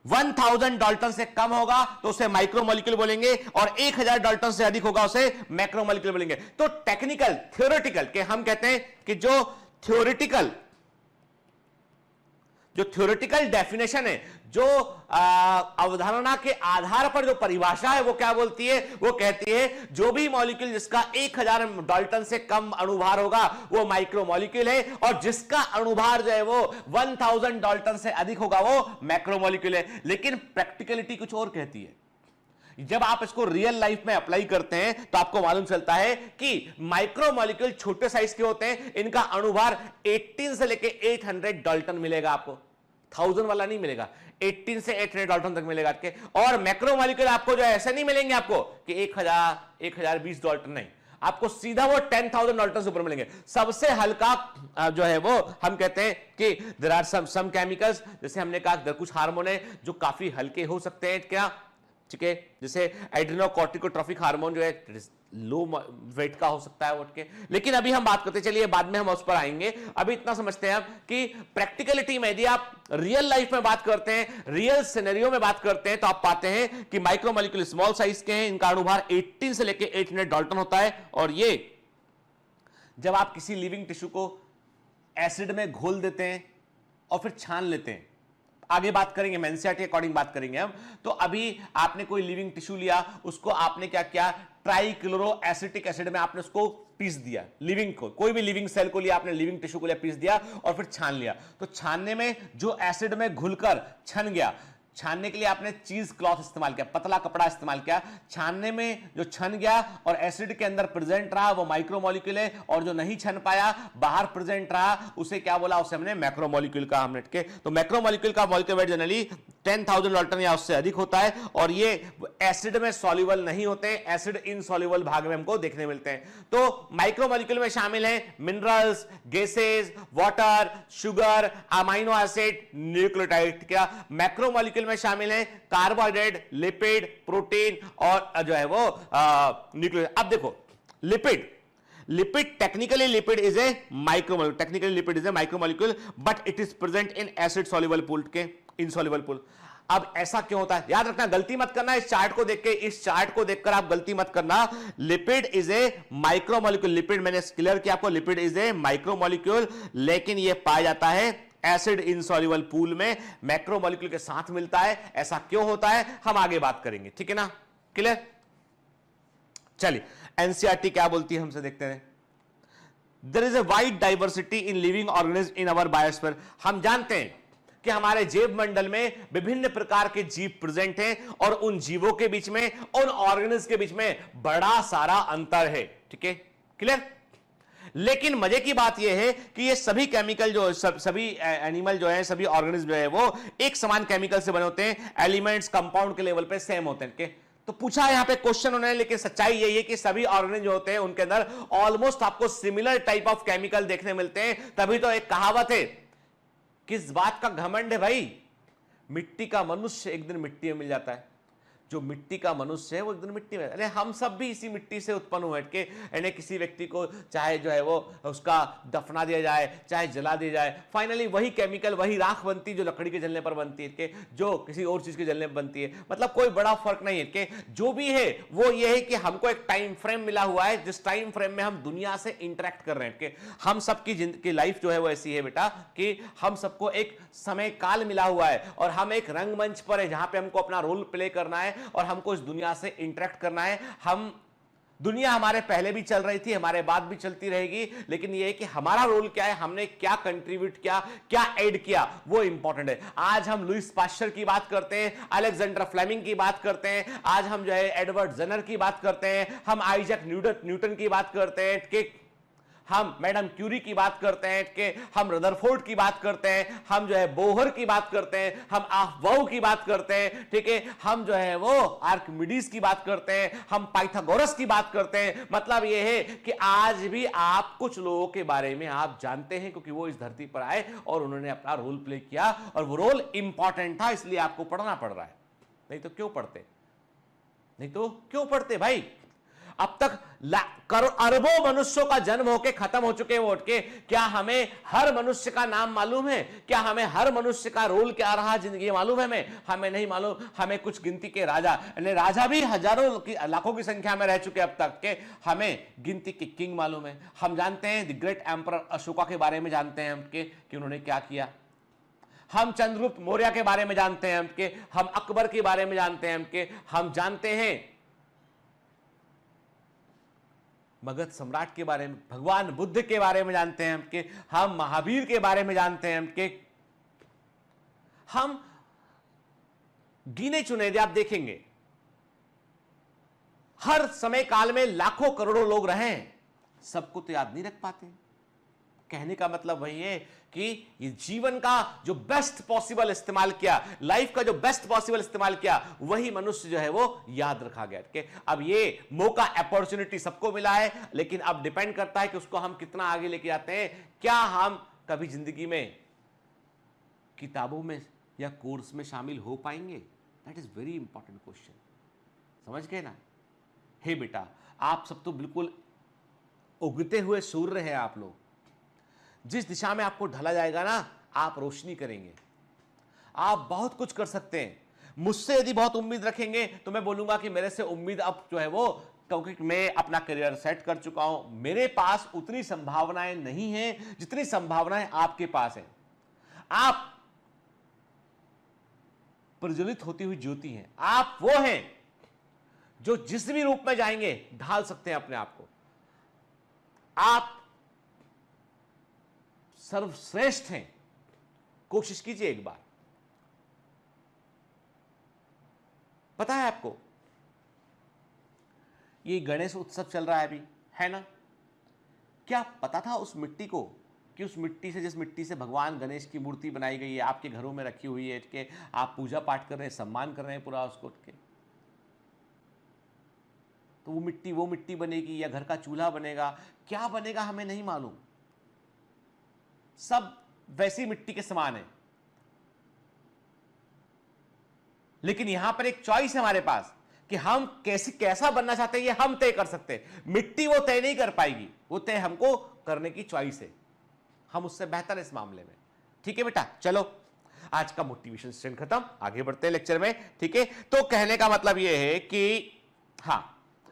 1000 डाल्टन से कम होगा तो उसे माइक्रोमोलिक्यूल बोलेंगे, और 1000 डाल्टन से अधिक होगा उसे मैक्रोमोलिक्यूल बोलेंगे। तो टेक्निकल, थ्योरेटिकल के हम कहते हैं कि जो थ्योरेटिकल डेफिनेशन है, जो अवधारणा के आधार पर जो परिभाषा है वो क्या बोलती है, वो कहती है जो भी मॉलिक्यूल जिसका 1000 डाल्टन से कम अणुभार होगा वो माइक्रोमोलिक्यूल है, और जिसका अणुभार जो है वो 1000 डाल्टन से अधिक होगा वो मैक्रोमोलिक्यूल है। लेकिन प्रैक्टिकलिटी कुछ और कहती है। जब आप इसको रियल लाइफ में अप्लाई करते हैं तो आपको मालूम चलता है कि माइक्रोमोलिक्यूल छोटे साइज के होते हैं, इनका अणुभार 18 से लेके 800 डाल्टन मिलेगा आपको, 1000 वाला नहीं मिलेगा, 18 से 800 डाल्टन तक मिलेगा आपके। और मैक्रोमोलिक्यूल आपको जो है ऐसे नहीं मिलेंगे आपको कि 1020 डाल्टन, नहीं, आपको सीधा वो 10,000 डाल्टन से ऊपर मिलेंगे। सबसे हल्का जो है वो हम कहते हैं कि देयर आर सम केमिकल्स, जैसे हमने कहा कुछ हार्मोन है जो काफी हल्के हो सकते हैं, क्या, ठीक है, जैसे एड्रेनोकॉर्टिकोट्रोफिक हार्मोन जो है लो वेट का हो सकता है उठ के। लेकिन अभी हम बात करते, चलिए बाद में हम उस पर आएंगे, अभी इतना समझते हैं हम कि प्रैक्टिकलिटी में यदि आप रियल लाइफ में बात करते हैं, रियल सिनेरियो में बात करते हैं, तो आप पाते हैं कि माइक्रोमोलिक्यूल स्मॉल साइज के हैं, इनका अणुभार 18 से लेके 800 डाल्टन होता है। और ये जब आप किसी लिविंग टिश्यू को एसिड में घोल देते हैं और फिर छान लेते हैं, आगे बात करेंगे, एनसीईआरटी अकॉर्डिंग बात करेंगे हम। तो अभी आपने कोई लिविंग टिश्यू लिया, उसको आपने क्या किया, ट्राइक्लोरो एसिटिक एसिड में आपने उसको पीस दिया, लिविंग को, कोई भी लिविंग सेल को लिया आपने, लिविंग टिश्यू को लिया, पीस दिया और फिर छान लिया। तो छानने में जो एसिड में घुलकर छन गया, छानने के लिए आपने चीज क्लॉथ इस्तेमाल किया, पतला कपड़ा इस्तेमाल किया, छानने में जो छन गया और एसिड के अंदर प्रेजेंट रहा वो माइक्रोमोलिक्यूल है, और जो नहीं छन पाया बाहर प्रेजेंट रहा उसे क्या बोला, उसे हमने मैक्रोमोलिक्यूल का हमने के। तो मैक्रोमोलिक्यूल का मॉलिक्यूलर वेट जनरली 10,000 डाल्टन या उससे अधिक होता है, और ये एसिड में सॉल्युबल नहीं होते हैं, एसिड इनसॉल्युबल भाग में हमको देखने मिलते हैं। तो माइक्रोमोलिक्यूल में शामिल हैं minerals, gases, water, sugar, amino acid, nucleotide. क्या मैक्रोमोलिक्यूल में शामिल है कार्बोहाइड्रेट, लिपिड, प्रोटीन और जो है वो न्यूक्लियोटाइड। अब देखो lipid technically lipid is a micromolecule, technically lipid is a micromolecule but it is present in acid soluble pool के insoluble pool। अब ऐसा क्यों होता है, याद रखना, गलती मत करना इस चार्ट को देख के, इस चार्ट को देखकर आप गलती मत करना। Lipid is a micromolecule, lipid मैंने क्लियर किया आपको, लिपिड इज ए माइक्रोमोलिक्यूल, लेकिन ये पाया जाता है एसिड इनसॉल्युबल पूल में, मैक्रोमोलिक्यूल के साथ मिलता है। ऐसा क्यों होता है हम आगे बात करेंगे, ठीक है ना, क्लियर। चलिए एनसीईआरटी क्या बोलती है हमसे देखते हैं। There is a wide diversity in living organism in our biosphere. हम जानते हैं कि हमारे जैव मंडल में विभिन्न प्रकार के जीव प्रेजेंट हैं, और उन जीवों के बीच में, उन ऑर्गेनिज्म के बीच में बड़ा सारा अंतर है, ठीक है, क्लियर। लेकिन मजे की बात यह है कि ये सभी केमिकल जो सभी एनिमल जो है, सभी ऑर्गेनिज्म जो है वो एक समान केमिकल से बने होते हैं, एलिमेंट्स कंपाउंड के लेवल पे सेम होते हैं। तो पूछा यहां पे क्वेश्चन उन्होंने, लेकिन सच्चाई यही है कि सभी ऑर्गेनिज्म जो होते हैं उनके अंदर ऑलमोस्ट आपको सिमिलर टाइप ऑफ केमिकल देखने मिलते हैं। तभी तो एक कहावत है, किस बात का घमंड है भाई, मिट्टी का मनुष्य एक दिन मिट्टी में मिल जाता है। जो मिट्टी का मनुष्य है वो एक दिन मिट्टी में, अरे हम सब भी इसी मिट्टी से उत्पन्न हुए के, यानी किसी व्यक्ति को चाहे जो है वो उसका दफना दिया जाए, चाहे जला दिया जाए, फाइनली वही केमिकल, वही राख बनती है जो लकड़ी के जलने पर बनती है, के जो किसी और चीज के जलने पर बनती है। मतलब कोई बड़ा फर्क नहीं है कि जो भी है वो ये है कि हमको एक टाइम फ्रेम मिला हुआ है, जिस टाइम फ्रेम में हम दुनिया से इंटरेक्ट कर रहे हैं। कि हम सबकी जिंदगी लाइफ जो है वो ऐसी है बेटा कि हम सबको एक समय काल मिला हुआ है, और हम एक रंगमंच पर है जहां पे हमको अपना रोल प्ले करना है और हमको इस दुनिया से इंटरेक्ट करना है। हम दुनिया हमारे पहले भी चल रही थी, हमारे बाद भी चलती रहेगी, लेकिन यह है कि हमारा रोल क्या है, हमने क्या कंट्रीब्यूट किया, क्या ऐड किया, वो इंपॉर्टेंट है। आज हम लुईस पास्चर की बात करते हैं, अलेक्जेंडर फ्लेमिंग की बात करते हैं, आज हम जो है एडवर्ड जेनर की बात करते हैं, हम आइजैक न्यूटन की बात करते हैं, कि हम मैडम क्यूरी की बात करते हैं, कि हम रदरफोर्ड की बात करते हैं, हम जो है बोहर की बात करते हैं, हम आफबाउ की बात करते हैं, ठीक है, हम जो है वो आर्किमिडीज की बात करते हैं, हम पाइथागोरस की बात करते हैं। मतलब ये है कि आज भी आप कुछ लोगों के बारे में आप जानते हैं, क्योंकि वो इस धरती पर आए और उन्होंने अपना रोल प्ले किया, और वो रोल इंपॉर्टेंट था, इसलिए आपको पढ़ना पड़ रहा है। नहीं तो क्यों पढ़ते, नहीं तो क्यों पढ़ते भाई। अब तक अरबों मनुष्यों का जन्म होके खत्म हो चुके हैं वो उठ के, क्या हमें हर मनुष्य का नाम मालूम है? क्या हमें हर मनुष्य का रोल क्या रहा जिंदगी मालूम है? हमें नहीं मालूम। हमें कुछ गिनती के राजा, राजा भी हजारों की लाखों की संख्या में रह चुके अब तक के, हमें गिनती के किंग मालूम है। हम जानते हैं द ग्रेट एम्परर अशोका के बारे में जानते हैं हम कि उन्होंने क्या किया। हम चंद्रगुप्त मौर्य के बारे में जानते हैं हम अकबर के बारे में जानते हैं हम जानते हैं मगध सम्राट के बारे में, भगवान बुद्ध के बारे में जानते हैं हम महावीर के बारे में जानते हैं हम गिने चुने आप देखेंगे हर समय काल में लाखों करोड़ों लोग रहे हैं, सबको तो याद नहीं रख पाते। कहने का मतलब वही है कि ये जीवन का जो बेस्ट पॉसिबल इस्तेमाल किया, लाइफ का जो बेस्ट पॉसिबल इस्तेमाल किया, वही मनुष्य जो है वो याद रखा गया। कि अब ये मौका, अपॉर्चुनिटी सबको मिला है, लेकिन अब डिपेंड करता है कि उसको हम कितना आगे लेके जाते हैं। क्या हम कभी जिंदगी में किताबों में या कोर्स में शामिल हो पाएंगे? That is very important question. समझ गए ना? हे बेटा, आप सब तो बिल्कुल उगते हुए सूर्य हैं आप लोग। जिस दिशा में आपको ढला जाएगा ना, आप रोशनी करेंगे। आप बहुत कुछ कर सकते हैं। मुझसे यदि बहुत उम्मीद रखेंगे तो मैं बोलूंगा कि मेरे से उम्मीद अब जो है वो, क्योंकि मैं अपना करियर सेट कर चुका हूं, मेरे पास उतनी संभावनाएं नहीं हैं जितनी संभावनाएं आपके पास हैं। आप प्रज्वलित होती हुई ज्योति हैं। आप वो हैं जो जिस भी रूप में जाएंगे ढाल सकते हैं अपने आप को। आप सर्वश्रेष्ठ हैं। कोशिश कीजिए एक बार। पता है आपको, ये गणेश उत्सव चल रहा है अभी, है ना? क्या पता था उस मिट्टी को कि उस मिट्टी से, जिस मिट्टी से भगवान गणेश की मूर्ति बनाई गई है, आपके घरों में रखी हुई है, कि आप पूजा पाठ कर रहे हैं, सम्मान कर रहे हैं पूरा उसको के, तो वो मिट्टी बनेगी या घर का चूल्हा बनेगा, क्या बनेगा हमें नहीं मालूम। सब वैसी मिट्टी के समान है, लेकिन यहां पर एक चॉइस है हमारे पास कि हम कैसा बनना चाहते हैं, ये हम तय कर सकते हैं। मिट्टी वो तय नहीं कर पाएगी, वो तय हमको करने की चॉइस है। हम उससे बेहतर है इस मामले में। ठीक है बेटा, चलो आज का मोटिवेशन सेशन खत्म, आगे बढ़ते हैं लेक्चर में। ठीक है, तो कहने का मतलब ये है कि हाँ,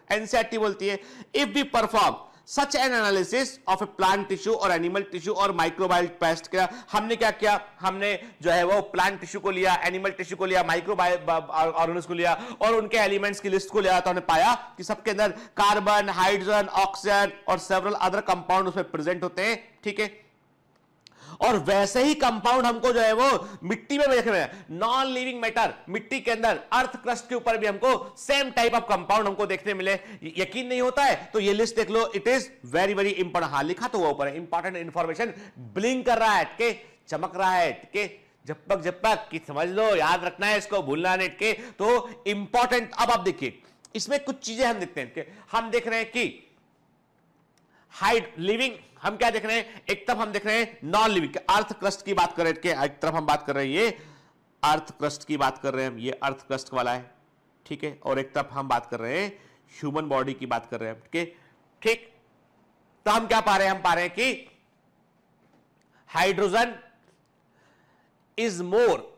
एनसीईआरटी बोलती है if we perform such an analysis of a plant tissue और एनिमल टिश्यू और माइक्रोबायल पेस्ट का, हमने क्या किया, हमने जो है वो प्लांट टिश्यू को लिया, एनिमल टिश्यू को लिया, माइक्रोबायल ऑर्गेनिज्म को लिया और उनके एलिमेंट्स की लिस्ट को लिया, तो हमने पाया कि सबके अंदर कार्बन, हाइड्रोजन, ऑक्सीजन और सेवरल अदर कंपाउंड उसमें प्रेजेंट होते हैं। ठीक है, और वैसे ही कंपाउंड हमको जो है वो मिट्टी में देख रहे हैं, नॉन लिविंग मैटर, मिट्टी के अंदर, अर्थ क्रस्ट के ऊपर भी हमको सेम टाइप ऑफ कंपाउंड हमको देखने मिले। यकीन नहीं होता है तो ये लिस्ट देख लो, it is very very important. हाँ, लिखा तो वो ऊपर है, इंपॉर्टेंट इंफॉर्मेशन, ब्लिंक कर रहा है, के चमक रहा है, के जब तक कि समझ लो, याद रखना है इसको, भूलना नहीं के, तो इंपॉर्टेंट। अब आप देखिए, इसमें कुछ चीजें हम देखते हैं कि हम देख रहे हैं कि हाइड लिविंग, हम क्या देख रहे हैं, एक तरफ हम देख रहे हैं नॉन लिविंग, अर्थ क्रस्ट की बात कर रहे हैं, एक तरफ हम बात कर रहे हैं ये अर्थ क्रस्ट की बात कर रहे हैं, ये अर्थ क्रस्ट वाला है। ठीक है, और एक तरफ हम बात कर रहे हैं ह्यूमन बॉडी की बात कर रहे हैं। ठीक, तो हम क्या पा रहे हैं, हम पा रहे हैं कि hydrogen is more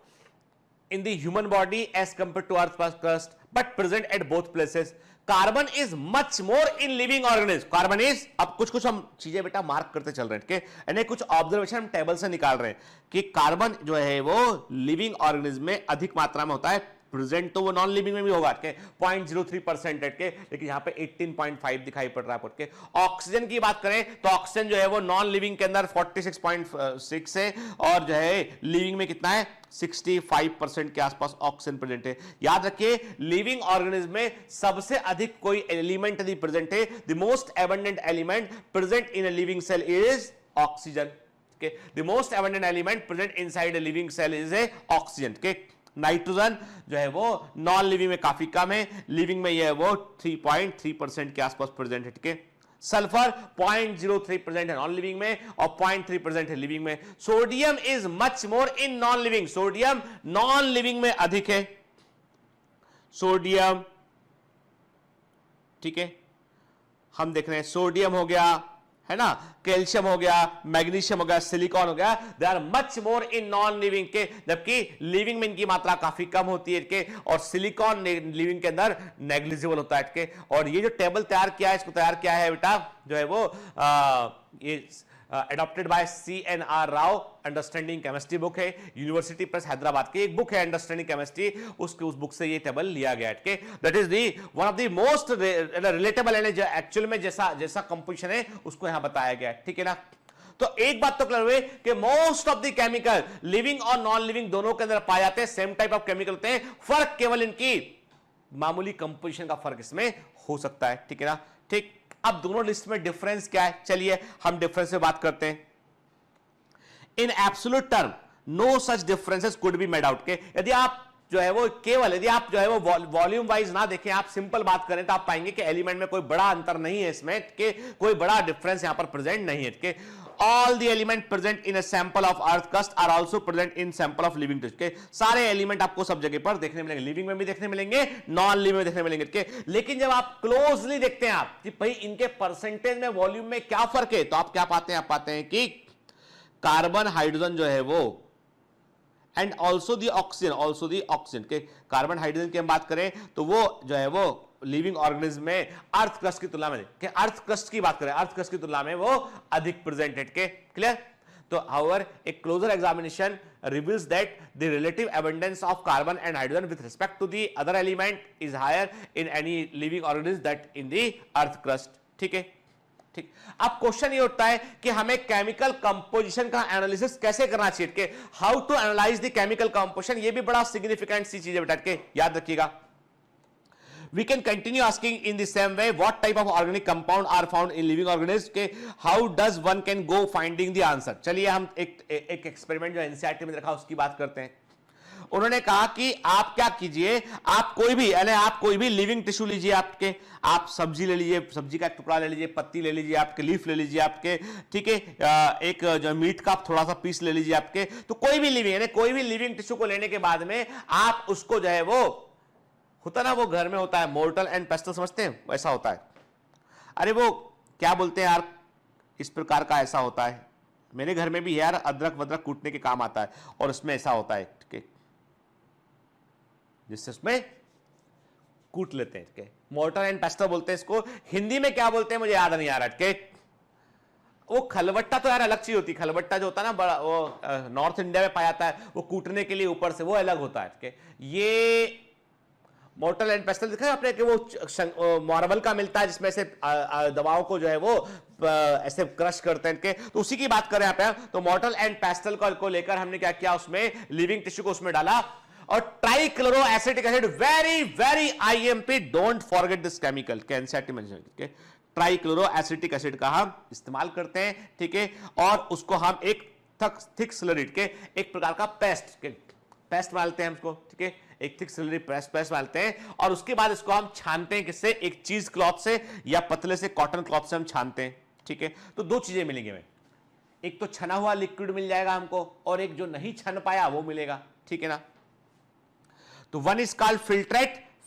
in the human body as compared to earth crust but present at both places. Carbon is much more in living organism. Carbon is, अब कुछ हम चीजें बेटा मार्क करते चल रहे हैं, यानी कुछ ऑब्जर्वेशन हम टेबल से निकाल रहे हैं कि कार्बन जो है वो लिविंग ऑर्गेनिज्म में अधिक मात्रा में होता है। प्रेजेंट तो वो नॉन लिविंग में भी होगा 0.03% लेकिन यहां पे 18.5 दिखाई पड़ रहा है। ऑक्सीजन की बात करें तो ऑक्सीजन जो है वो नॉन लिविंग के अंदर 46.6 है और जो है लिविंग में कितना है, 65% के आसपास ऑक्सीजन प्रेजेंट है। याद रखिए, लिविंग ऑर्गेनिज्म में सबसे अधिक कोई एलिमेंट यदि प्रेजेंट है, the most abundant element present in a living cell is oxygen. The most abundant element present inside a living cell is a oxygen. Nitrogen जो है वो नॉन लिविंग में काफी कम है, लिविंग में ये है वो 3.3% के आसपास प्रेजेंट है। ठीक है, सल्फर 0.03% है नॉन लिविंग में और 0.3% है लिविंग में। Sodium is much more in non living, sodium non living में अधिक है, सोडियम। ठीक है, हम देख रहे हैं सोडियम हो गया, है ना, कैल्शियम हो गया, मैग्नीशियम हो गया, सिलिकॉन हो गया, they are much more in non living के, जबकि लिविंग में इनकी मात्रा काफी कम होती है के, और सिलिकॉन लिविंग के अंदर नेग्लिजिबल होता है के। और ये जो टेबल तैयार किया है, इसको तैयार किया है बेटा जो है वो ये adopted by C.N.R. Rao, understanding chemistry book है, यूनिवर्सिटी प्रेस हैदराबाद की एक बुक है अंडरस्टैंडिंग केमिस्ट्री, उस बुक से ये टेबल लिया गया है। That is the one of the most relatable and actual में जैसा कंपोजिशन है उसको यहां बताया गया है, ठीक है ना। तो एक बात तो क्लियर हुई कि most of the chemical living और नॉन लिविंग दोनों के अंदर पाए जाते हैं, सेम टाइप ऑफ केमिकल होते हैं, फर्क केवल इनकी मामूली कंपोजिशन का फर्क इसमें हो सकता है, ठीक है ना। ठीक, अब दोनों लिस्ट में डिफरेंस क्या है, चलिए हम डिफरेंस से बात करते हैं। In absolute term no such differences could be made out के, यदि आप जो है वो केवल यदि आप जो है वो वॉल्यूम वाइज ना देखें, आप सिंपल बात करें तो आप पाएंगे कि एलिमेंट में कोई बड़ा अंतर नहीं है, इसमें कि कोई बड़ा डिफरेंस यहां पर प्रेजेंट नहीं है कि all the element present in a sample of earth crust are also present in sample of living tissue के सारे एलिमेंट आपको सब जगह पर देखने मिलेंगे, लिविंग में भी देखने मिलेंगे, नॉन लिविंग में देखने मिलेंगे के। लेकिन जब आप क्लोजली देखते हैं आप कि भाई इनके परसेंटेज में वॉल्यूम में क्या फर्क है, तो आप क्या पाते हैं, आप पाते हैं कि कार्बन हाइड्रोजन जो है वो एंड ऑल्सो दी ऑक्सीजन के, कार्बन हाइड्रोजन की हम बात करें तो वो जो है वो लिविंग ऑर्गेनिज्म में अर्थ क्रस्ट की तुलना में, कि अर्थ क्रस्ट की बात करें, अर्थ क्रस्ट की तुलना में वो अधिक प्रेजेंटेड के, क्लियर। तो however a closer examination reveals that the relative abundance of carbon and hydrogen with respect to the other element is higher in any living organism that in the earth crust, ठीक है। ठीक, अब question ये उठता है कि हमें chemical composition का एनालिसिस कैसे करना चाहिए, कि how to analyse the chemical composition, ये भी बड़ा सिग्निफिकेंट सी चीज है बेटा, के याद रखिएगा। We can continue asking in the same way what type of organic compound are found in living organisms, के how does one can go finding the answer। चलिए हम एक एक्सपेरिमेंट जो एनसीईआरटी में रखा उसकी बात करते हैं। उन्होंने कहा कि आप क्या कीजिए, आप कोई भी लिविंग टिश्यू लीजिए, आपके आप सब्जी ले लीजिए, सब्जी का एक टुकड़ा ले लीजिए, पत्ती ले लीजिए, आपके लीफ ले लीजिए आपके, ठीक है, एक जो मीट का थोड़ा सा पीस ले लीजिए आपके, तो कोई भी लिविंग टिश्यू को लेने के बाद में आप उसको जो है वो होता ना, वो घर में होता है मोर्टल एंड पेस्टल, समझते हैं वैसा होता है। अरे वो क्या बोलते हैं यार, इस प्रकार का ऐसा होता है, मेरे घर में भी यार अदरक वदरक कूटने के काम आता है, और उसमें ऐसा होता है जिससे उसमें कूट लेते हैं, मोर्टल एंड पेस्टल बोलते हैं इसको। हिंदी में क्या बोलते हैं मुझे याद नहीं आ रहा, वो खलबट्टा तो यार अलग चीज होती है, खलबट्टा जो होता है ना बड़ा, वो नॉर्थ इंडिया में पाया जाता है, वो कूटने के लिए ऊपर से वो अलग होता है। ये मोर्टल एंड पेस्टल दिखा आपने कि वो मार्बल का मिलता है जिसमें से दवाओं को जो है वो ऐसे क्रश करते हैं के, तो उसी की बात करें यहाँ पे। तो मोर्टल एंड पेस्टल को लेकर हमने क्या किया, उसमें लिविंग टिश्यू को उसमें डाला, और trichloro acetic acid, very very IMP, don't forget this chemical, NCERT में ट्राइक्लोरो एसिटिक एसिड का हम इस्तेमाल करते हैं, ठीक है। और उसको हम एक थिक स्लरी के एक प्रकार का पेस्ट डालते हैं उसको, ठीक है, एक थिक स्लरी पेस्ट डालते हैं, और उसके बाद इसको हम छानते हैं, किससे, एक चीज क्लॉथ से या पतले से कॉटन क्लॉथ से हम छानते हैं, ठीक है। तो दो चीजें मिलेंगी हमें, एक तो छना हुआ लिक्विड मिल जाएगा हमको, और एक जो नहीं छन पाया वो मिलेगा, ठीक है ना। तो वन इज कॉल्ड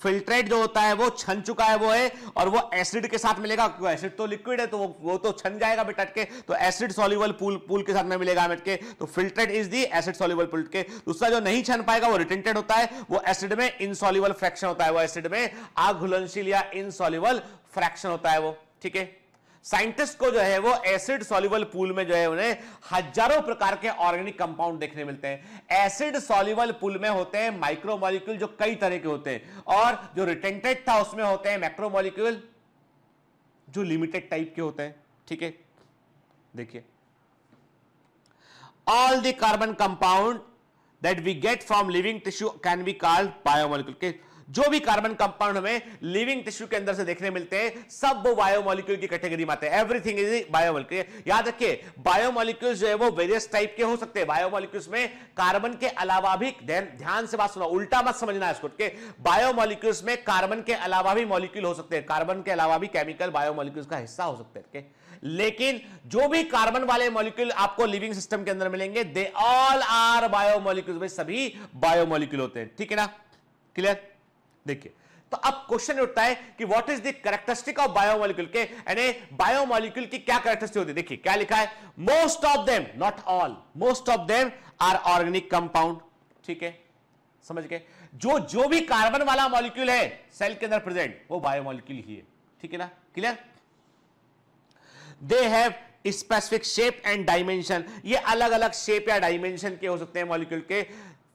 फिल्ट्रेट जो होता है वो छन चुका है वो है, और वो एसिड के साथ मिलेगा, क्योंकि एसिड तो लिक्विड है तो वो तो छन जाएगा बेटट के, तो एसिड सॉल्युबल पूल के साथ में मिलेगा हमें के। तो filtrate is the acid soluble pool के। दूसरा जो नहीं छन पाएगा वो रिटेंटेड होता है, वो एसिड में इनसॉल्युबल फ्रैक्शन होता है, वो एसिड में अघुलनशील या इनसॉल्युबल फ्रैक्शन होता है वो, ठीक है। साइंटिस्ट को जो है वो एसिड सॉल्युबल पूल में जो है उन्हें हजारों प्रकार के ऑर्गेनिक कंपाउंड देखने मिलते हैं। एसिड सॉल्युबल पूल में होते हैं माइक्रोमोलिक्यूल जो कई तरह के होते हैं, और जो रिटेंटेड था उसमें होते हैं मैक्रोमोलिक्यूल जो लिमिटेड टाइप के होते हैं, ठीक है। देखिए, all the carbon compound that we get from living tissue can be called biomolecule के। जो भी कार्बन कंपाउंड हमें लिविंग टिश्यू के अंदर से देखने मिलते हैं सब वो बायोमोलिक्यूल की कैटेगरी में आते हैं। Everything is biomolecule. याद रखिए, बायोमोलिक्यूल्स जो है वो वेरियस टाइप के हो सकते हैं। बायोमोलिक्यूल्स में कार्बन के अलावा भी, ध्यान से बात सुनो, उल्टा मत समझना इसको, कि बायोमोलिक्यूल्स में कार्बन के अलावा भी मॉलिक्यूल हो सकते हैं, कार्बन के अलावा भी केमिकल बायोमोलिक्यूल्स का हिस्सा हो सकते हैं। लेकिन जो भी कार्बन वाले मॉलिक्यूल आपको लिविंग सिस्टम के अंदर मिलेंगे दे ऑल आर बायोमोलिक्यूल्स, वे सभी बायोमोलिक्यूल होते हैं, ठीक है ना, क्लियर। देखिए, तो अब क्वेश्चन उठता है कि what is the characteristic of biomolecule के, यानी बायोमोलिक्यूल की क्या कैरेक्टरिस्टिक होती है। देखिए क्या लिखा है, most of them, not all, most of them are organic compound. ठीक है, समझ गए, जो भी कार्बन वाला मॉलिक्यूल है सेल के अंदर प्रेजेंट वो बायोमोलिक्यूल ही है। ठीक है ना, clear. They have specific shape and dimension, ये अलग अलग शेप या डायमेंशन के हो सकते हैं मॉलिक्यूल के।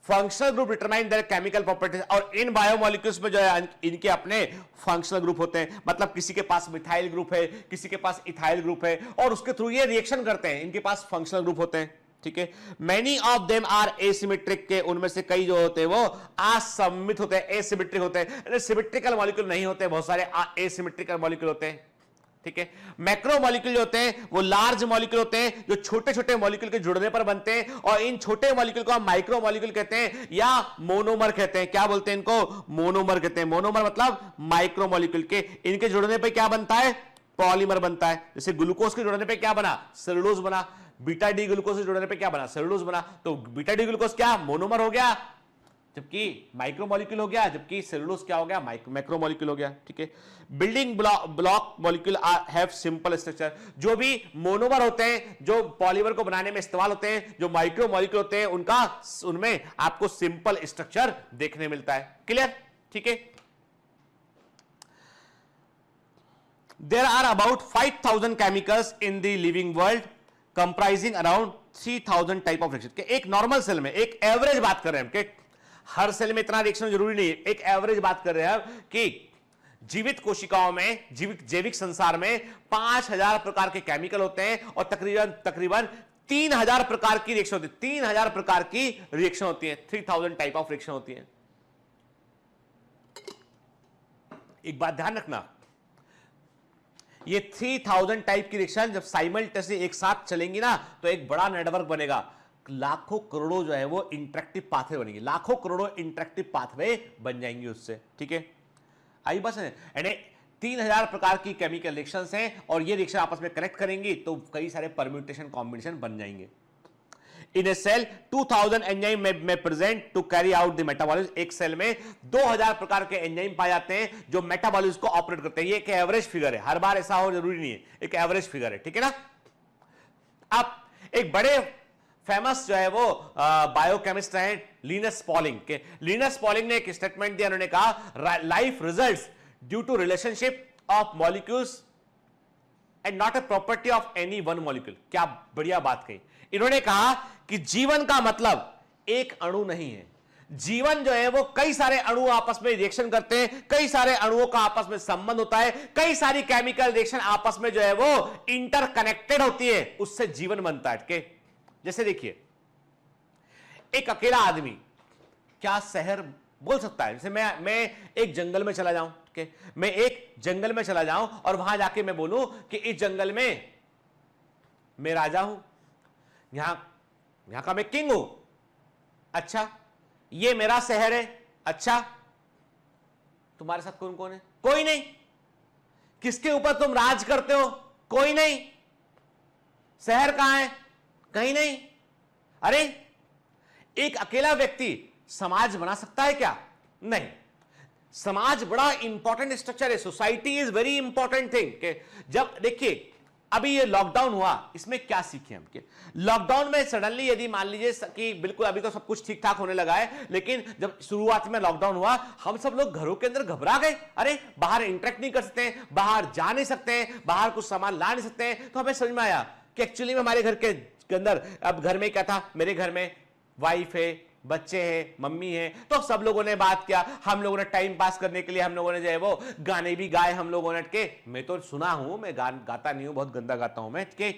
Functional group determine there chemical properties, और इन बायोमोलिक्यूल्स में जो है इनके अपने फंक्शनल ग्रुप होते हैं, मतलब किसी के पास मिथाइल ग्रुप है, किसी के पास इथाइल ग्रुप है, और उसके थ्रू ये रिएक्शन करते हैं, इनके पास फंक्शनल ग्रुप होते हैं। ठीक है, many of them are asymmetric, के उनमें से कई जो होते हैं वो असममित होते हैं, एसिमेट्रिक होते हैं, सिमेट्रिकल मॉलिक्यूल नहीं होते, बहुत सारे एसिमेट्रिकल मॉलिक्यूल होते हैं। ठीक है, मैक्रो मॉलिक्यूल जो होते हैं वो लार्ज मॉलिक्यूल होते हैं, जो छोटे छोटे मॉलिक्यूल के जुड़ने पर बनते हैं, और इन छोटे मॉलिक्यूल को हम माइक्रो मॉलिक्यूल कहते हैं या मोनोमर कहते हैं। क्या बोलते हैं इनको, मोनोमर कहते हैं। मोनोमर मतलब माइक्रो मॉलिक्यूल के, इनके जुड़ने पर क्या बनता है, पॉलीमर बनता है। जैसे ग्लूकोज के जुड़ने पर क्या बना, सेलुलोज बना, बीटा डी ग्लूकोज से जुड़ने पे क्या बना, सेलुलोज बना। तो बीटा डी ग्लूकोज क्या, मोनोमर हो गया, जबकि माइक्रो मॉलिक्यूल हो गया, जबकि सेलुलोज क्या हो गया, मैक्रो मॉलिक्यूल हो गया। ठीक है, building block molecule have simple structure, जो भी मोनोमर होते हैं, जो पॉलीमर को बनाने में इस्तेमाल होते हैं, जो माइक्रो मॉलिक्यूल होते हैं, उनमें आपको सिंपल स्ट्रक्चर देखने मिलता है। क्लियर। ठीक है, there are about 5000 chemicals in the living world comprising around 3000 type of reaction. एक नॉर्मल सेल में, एक एवरेज बात कर रहे हैं कि हर सेल में इतना रिएक्शन जरूरी नहीं है, एक एवरेज बात कर रहे हैं कि जीवित कोशिकाओं में, जैविक संसार में 5000 प्रकार के केमिकल होते हैं, और तकरीबन 3000 प्रकार की रिएक्शन होती है, 3000 प्रकार की रिएक्शन होती है, 3000 टाइप ऑफ रिएक्शन होती है। एक बात ध्यान रखना, ये 3000 टाइप की रिएक्शन जब साइमल्टेनियसली एक साथ चलेंगी ना, तो एक बड़ा नेटवर्क बनेगा, लाखों करोड़ों जो है वो इंटरेक्टिव पाथवे बनेंगे, लाखों करोड़ों इंटरेक्टिव पाथवे बन जाएंगे उससे। ठीक है, आई बस, यानी 3000 प्रकार की केमिकल रिएक्शंस हैं, और ये रिएक्शन आपस में कनेक्ट करेंगी तो कई सारे परम्यूटेशन कॉम्बिनेशन बन जाएंगे। इन ए सेल 2000 एंजाइम में present to carry out the metabolism, एक सेल में 2000 प्रकार के एंजाइम पाए जाते हैं जो मेटाबॉलिज्म को ऑपरेट करते हैं। ये एक एवरेज फिगर है, हर बार ऐसा हो जरूरी नहीं है, एक एवरेज फिगर है। ठीक है ना। अब एक बड़े फेमस जो है वो बायोकेमिस्ट हैं लिनस पॉलिंग के। लिनस पॉलिंग ने एक स्टेटमेंट दिया, उन्होंने कहा life results due to relationship of molecules and not a property of any one molecule. क्या बढ़िया बात कही। इन्होंने कहा कि जीवन का मतलब एक अणु नहीं है, जीवन जो है वो कई सारे अणु आपस में रिएक्शन करते हैं, कई सारे अणुओं का आपस में संबंध होता है, कई सारी केमिकल रिएक्शन आपस में जो है वो इंटरकनेक्टेड होती है, उससे जीवन बनता है। के जैसे देखिए, एक अकेला आदमी क्या शहर बोल सकता है? जैसे मैं एक जंगल में चला जाऊं, मैं एक जंगल में चला जाऊं और वहां जाके मैं बोलूं कि इस जंगल में मैं राजा हूं, यहां का मैं किंग हूं। अच्छा, ये मेरा शहर है। अच्छा, तुम्हारे साथ कौन कौन है? कोई नहीं। किसके ऊपर तुम राज करते हो? कोई नहीं। शहर कहां है? कहीं नहीं। अरे, एक अकेला व्यक्ति समाज बना सकता है क्या? नहीं। समाज बड़ा इंपॉर्टेंट स्ट्रक्चर है, society is very important thing. जब देखिए अभी ये लॉकडाउन हुआ, इसमें क्या सीखे हम? लॉकडाउन में सडनली यदि मान लीजिए कि बिल्कुल अभी तो सब कुछ ठीक ठाक होने लगा है, लेकिन जब शुरुआत में लॉकडाउन हुआ, हम सब लोग घरों के अंदर घबरा गए। अरे, बाहर इंटरेक्ट नहीं कर सकते, बाहर जा नहीं सकते, बाहर कुछ सामान ला नहीं सकते। तो हमें समझ में आया कि एक्चुअली में हमारे घर के अंदर, अब घर में क्या था, मेरे घर में वाइफ है, बच्चे हैं, मम्मी है, तो सब लोगों ने बात किया। हम लोगों ने टाइम पास करने के लिए हम लोगों ने जो है वो गाने भी गाए हम लोगों ने के। मैं तो सुना हूं, मैं गाता नहीं हूं, बहुत गंदा गाता हूं मैं के।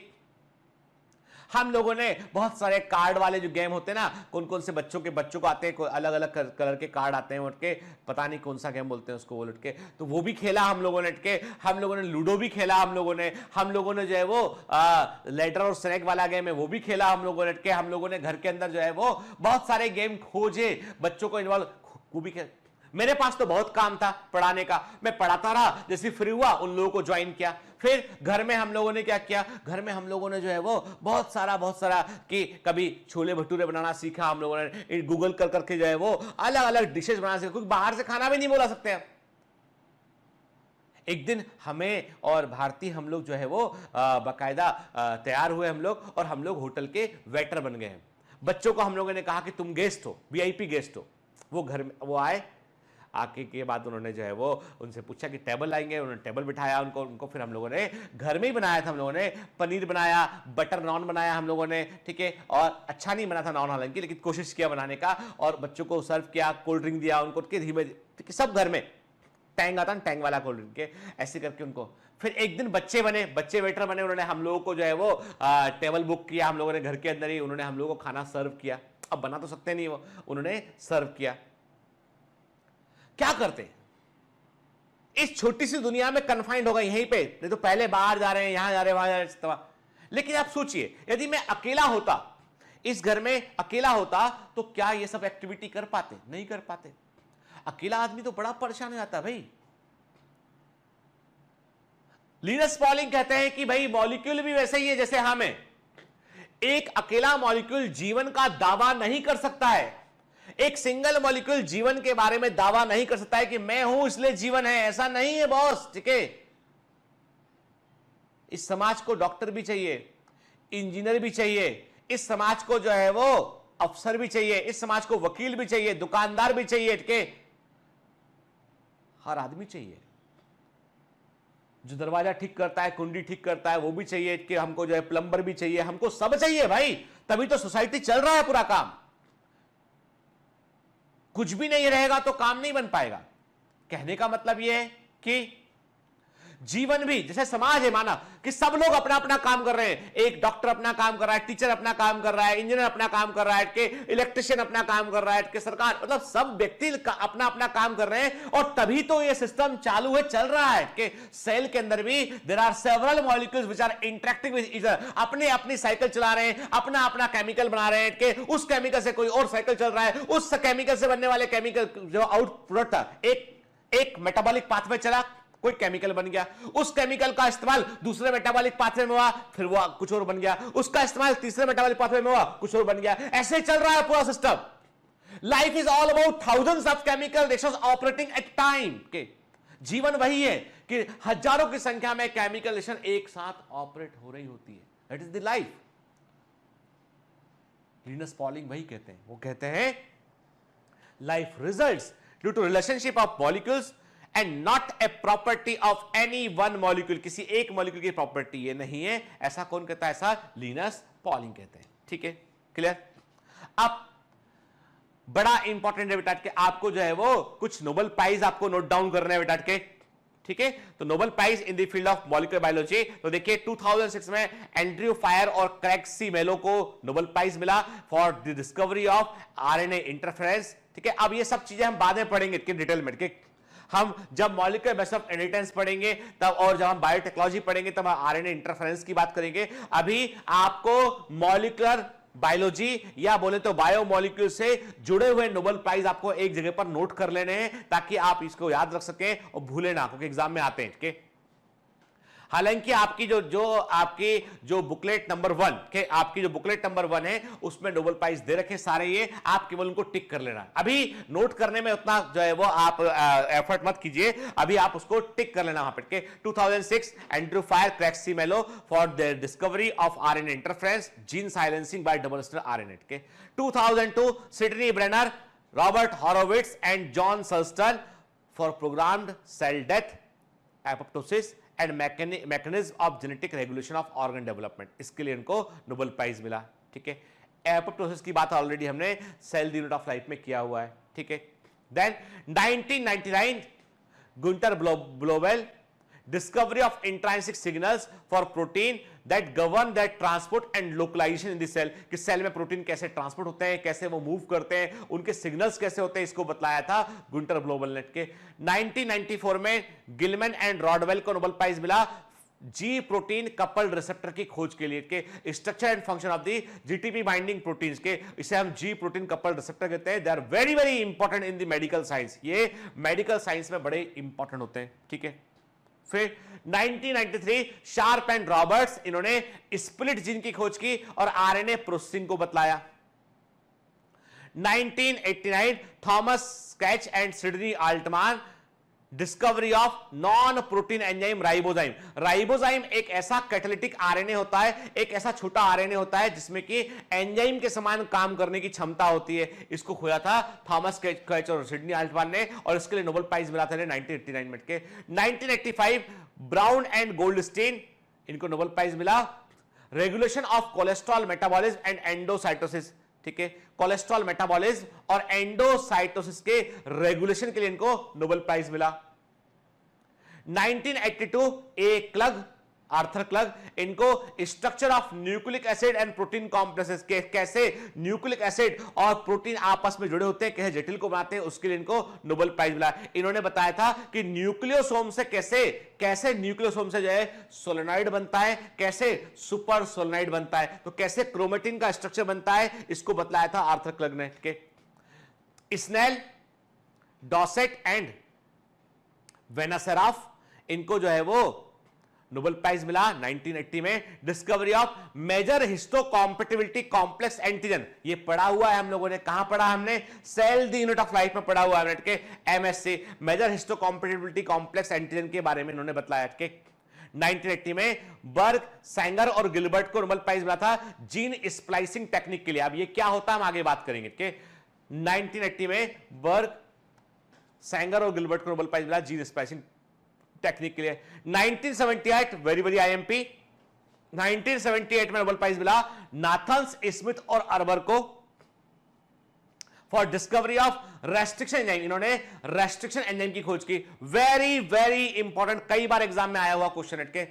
हम लोगों ने बहुत सारे कार्ड वाले जो गेम होते हैं ना, कौन कौन से बच्चों को आते हैं, अलग अलग कलर के कार्ड आते हैं उठ के, पता नहीं कौन सा गेम बोलते हैं उसको, वो उठ के, तो वो भी खेला हम लोगों ने के। हम लोगों ने लूडो भी खेला हम लोगों ने जो है वो लेटर और स्नैक वाला गेम है वो भी खेला हम लोगों ने के। हम लोगों ने घर के अंदर जो है वो बहुत सारे गेम खोजे, बच्चों को इन्वॉल्व वो भी खेल। मेरे पास तो बहुत काम था पढ़ाने का, मैं पढ़ाता रहा, जैसे फ्री हुआ उन लोगों को ज्वाइन किया। फिर घर में हम लोगों ने क्या किया, घर में हम लोगों ने जो है वो बहुत सारा कि कभी छोले भटूरे बनाना सीखा हम लोगों ने, गूगल कर करके जो है वो अलग अलग डिशेस बनाना सीखा, क्योंकि बाहर से खाना भी नहीं बोला सकते हैं। एक दिन हमें और भारतीय हम लोग जो है वो बाकायदा तैयार हुए हम लोग, और हम लोग होटल के वेटर बन गए हैं। बच्चों को हम लोगों ने कहा कि तुम गेस्ट हो, वीआईपी गेस्ट हो। वो घर में वो आए, आके के बाद उन्होंने जो है वो उनसे पूछा कि टेबल लाएंगे, उन्होंने टेबल बिठाया उनको फिर हम लोगों ने घर में ही बनाया था। हम लोगों ने पनीर बनाया, बटर नान बनाया हम लोगों ने, ठीक है। और अच्छा नहीं बना था नान हालांकि, लेकिन कोशिश किया बनाने का, और बच्चों को सर्व किया, कोल्ड ड्रिंक दिया उनको, धीमे ठीक है, सब घर में। टैंग आता ना, टैंग वाला कोल्ड ड्रिंक के, ऐसे करके उनको। फिर एक दिन बच्चे वेटर बने, उन्होंने हम लोगों को जो है वो टेबल बुक किया, हम लोगों ने घर के अंदर ही, उन्होंने हम लोगों को खाना सर्व किया। अब बना तो सकते नहीं वो, उन्होंने सर्व किया। क्या करते हैं, इस छोटी सी दुनिया में कन्फाइंड हो गए यहीं पे, नहीं तो पहले बाहर जा रहे हैं, यहां जा रहे हैं, वहां जा रहे हैं। लेकिन आप सोचिए, यदि मैं अकेला होता, इस घर में अकेला होता, तो क्या ये सब एक्टिविटी कर पाते? नहीं कर पाते। अकेला आदमी तो बड़ा परेशान हो जाता भाई। लिनस पॉलिंग कहते हैं कि भाई मॉलिक्यूल भी वैसे ही है जैसे हम हैं। एक अकेला मॉलिक्यूल जीवन का दावा नहीं कर सकता है। एक सिंगल मॉलिक्यूल जीवन के बारे में दावा नहीं कर सकता है कि मैं हूं इसलिए जीवन है, ऐसा नहीं है बॉस, ठीक है। इस समाज को डॉक्टर भी चाहिए, इंजीनियर भी चाहिए, इस समाज को जो है वो अफसर भी चाहिए, इस समाज को वकील भी चाहिए, दुकानदार भी चाहिए, ठीक है। हर आदमी चाहिए। जो दरवाजा ठीक करता है, कुंडी ठीक करता है, वो भी चाहिए, कि हमको जो है प्लम्बर भी चाहिए, हमको सब चाहिए भाई, तभी तो सोसाइटी चल रहा है पूरा काम। कुछ भी नहीं रहेगा तो काम नहीं बन पाएगा। कहने का मतलब यह है कि जीवन भी जैसे समाज है, माना कि सब लोग अपना अपना काम कर रहे हैं। एक डॉक्टर अपना काम कर रहा है, टीचर अपना काम कर रहा है, इंजीनियर अपना काम कर रहा है, कि इलेक्ट्रिशियन अपना काम कर रहा है, कि सरकार, मतलब सब व्यक्ति अपना अपना काम कर रहे हैं, और तभी तो ये सिस्टम चालू है, चल रहा है। कि सेल के अंदर भी there are several molecules which are interacting with each other, अपने अपनी साइकिल चला रहे हैं, अपना अपना केमिकल बना रहे हैं, कि उस केमिकल से कोई और साइकिल चल रहा है, उस केमिकल से बनने वाले केमिकल जो आउट प्रोडक्ट था, एक मेटाबॉलिक पाथवे चला, कोई केमिकल बन गया, उस केमिकल का इस्तेमाल दूसरे मेटाबॉलिक पाथवे में हुआ, फिर वो कुछ और बन गया, उसका इस्तेमाल तीसरे मेटाबॉलिक पाथवे में हुआ, कुछ और बन गया। ऐसे चल रहा है पूरा system. Life is all about thousands of chemical reactions operating at time. के जीवन वही है कि हजारों की संख्या में केमिकल रिएक्शन एक साथ ऑपरेट हो रही होती है। That is the life. Linus Pauling वही कहते हैं, वो कहते हैं life results due to relationship of molecules and not a property of any one molecule. किसी एक मॉलिक्यूल की प्रॉपर्टी ये नहीं है। ऐसा कौन कहता है? ऐसा लिनस पॉलिंग कहते हैं। ठीक है, क्लियर। अब बड़ा इंपॉर्टेंट है बेटा के, आपको जो है वो कुछ नोबेल प्राइज आपको नोट डाउन करने हैं बेटा के, ठीक है। तो Nobel prize in the field of molecular biology, तो देखिए 2006 में एंड्रयू फायर और क्रैग सी मेलो को नोबेल प्राइज मिला for the discovery of RNA interference. ठीक है, अब ये सब चीजें हम बाद में पढ़ेंगे इसके डिटेल में, ठीक है। हम जब मॉलिक्यूलर मेथड ऑफ इनहेरिटेंस पढ़ेंगे तब, और जब हम बायोटेक्नोलॉजी पढ़ेंगे तब आरएनए इंटरफेरेंस की बात करेंगे। अभी आपको मॉलिक्यूलर बायोलॉजी या बोले तो बायोमॉलिक्यूल से जुड़े हुए नोबेल प्राइज आपको एक जगह पर नोट कर लेने हैं, ताकि आप इसको याद रख सकें और भूले ना, क्योंकि एग्जाम में आते हैं। ठीक है, हालांकि आपकी जो बुकलेट नंबर 1 के, आपकी जो बुकलेट नंबर 1 है उसमें नोबेल प्राइज दे रखे सारे, ये आप केवल उनको टिक कर लेना। अभी नोट करने में उतना जो है वो आप एफर्ट मत कीजिए, अभी आप उसको टिक कर लेना वहां पे। 2006 Andrew fire Craig C Mello for the discovery of RNA interference gene silencing by double strand RNA के। 2002 Sydney Brenner, Robert Horvitz and John Sulston for programmed cell death, apoptosis and mechanism of genetic regulation of organ development, इसके लिए इनको Nobel prize मिला। ठीक है, apoptosis की बात already हमने cell the unit of life में किया हुआ है। ठीक है, then 1999 Gunter Blobel, discovery of intrinsic signals for protein that govern their transport and localization in the cell, कि सेल में प्रोटीन कैसे ट्रांसपोर्ट होते हैं, कैसे वो मूव करते हैं, उनके सिग्नल्स कैसे होते हैं, इसको बतलाया था गुंटर ब्लोबेल ने के। 1994 में गिलमैन एंड रॉडवेल को नोबेल प्राइज मिला जी प्रोटीन कपल्ड रिसेप्टर की खोज के लिए, के structure and function of the GTP binding proteins के, इसे हम जी प्रोटीन कपल्ड रिसेप्टर कहते हैं। They are very very important in the medical science, ये मेडिकल साइंस में बड़े इंपॉर्टेंट होते हैं। ठीक है, फिर 1993 शार्प एंड रॉबर्ट्स, इन्होंने स्प्लिट जीन की खोज की और आरएनए प्रोसेसिंग को बतलाया। 1989 थॉमस स्केच and Sidney Altman discovery of non protein enzyme ribozyme. Ribozyme एक ऐसा कैटालिटिक आरएनए होता है, एक ऐसा छोटा आरएनए होता है जिसमें कि एंजाइम के समान काम करने की क्षमता होती है। इसको खोया था थॉमस कैच और सिडनी आल्टमान ने, और इसके लिए नोबेल प्राइज मिला था 1989 में के। 1985 ब्राउन एंड गोल्डस्टीन, इनको नोबेल प्राइज मिला regulation of cholesterol metabolism and endocytosis. ठीक है, कोलेस्ट्रॉल मेटाबॉलिज्म और एंडोसाइटोसिस के रेगुलेशन के लिए इनको नोबेल प्राइज मिला। 1982 ए क्लग, आर्थर क्लग, इनको structure of nucleic acid and protein complexes के कैसे न्यूक्लिक एसिड और प्रोटीन आपस में जुड़े होते हैं, कैसे जटिल को बनाते हैं, उसके लिए इनको नोबेल प्राइज मिला। इन्होंने बताया था कि न्यूक्लियोसोम से कैसे न्यूक्लियोसोम से जो है सोलेनॉइड बनता है, कैसे सुपर सोलेनॉइड बनता है, तो कैसे क्रोमेटिन का स्ट्रक्चर बनता है, इसको बतलाया था आर्थर क्लग ने। स्नेल, डॉसेट एंड वेनासेराफ, इनको जो है वो नोबेल प्राइज मिला 1980 में। Discovery of major histocompatibility complex antigen, ये पढ़ा हुआ है हम लोगों ने, कहां पढ़ा हमने, cell the unit of life में पढ़ा हुआ है के MHC. Major histocompatibility complex antigen के बारे में इन्होंने बताया के 1980 में। बर्ग, सैंगर और गिलबर्ट को नोबेल प्राइज मिला था जीन स्प्लाइसिंग टेक्निक के लिए। अब ये क्या होता है हम आगे बात करेंगे के। 1980 में बर्ग, सैंगर और गिलबर्ट को नोबेल प्राइज मिला जीन स्प्लाइसिंग टेक्निक के लिए। 1978 वेरी आईएमपी, 1978 में नोबेल प्राइज मिला नाथन्स, स्मिथ और अर्बर को for discovery of restriction enzyme. इन्होंने रेस्ट्रिक्शन एंजाइम की खोज की। वेरी इंपॉर्टेंट, कई बार एग्जाम में आया हुआ क्वेश्चन के।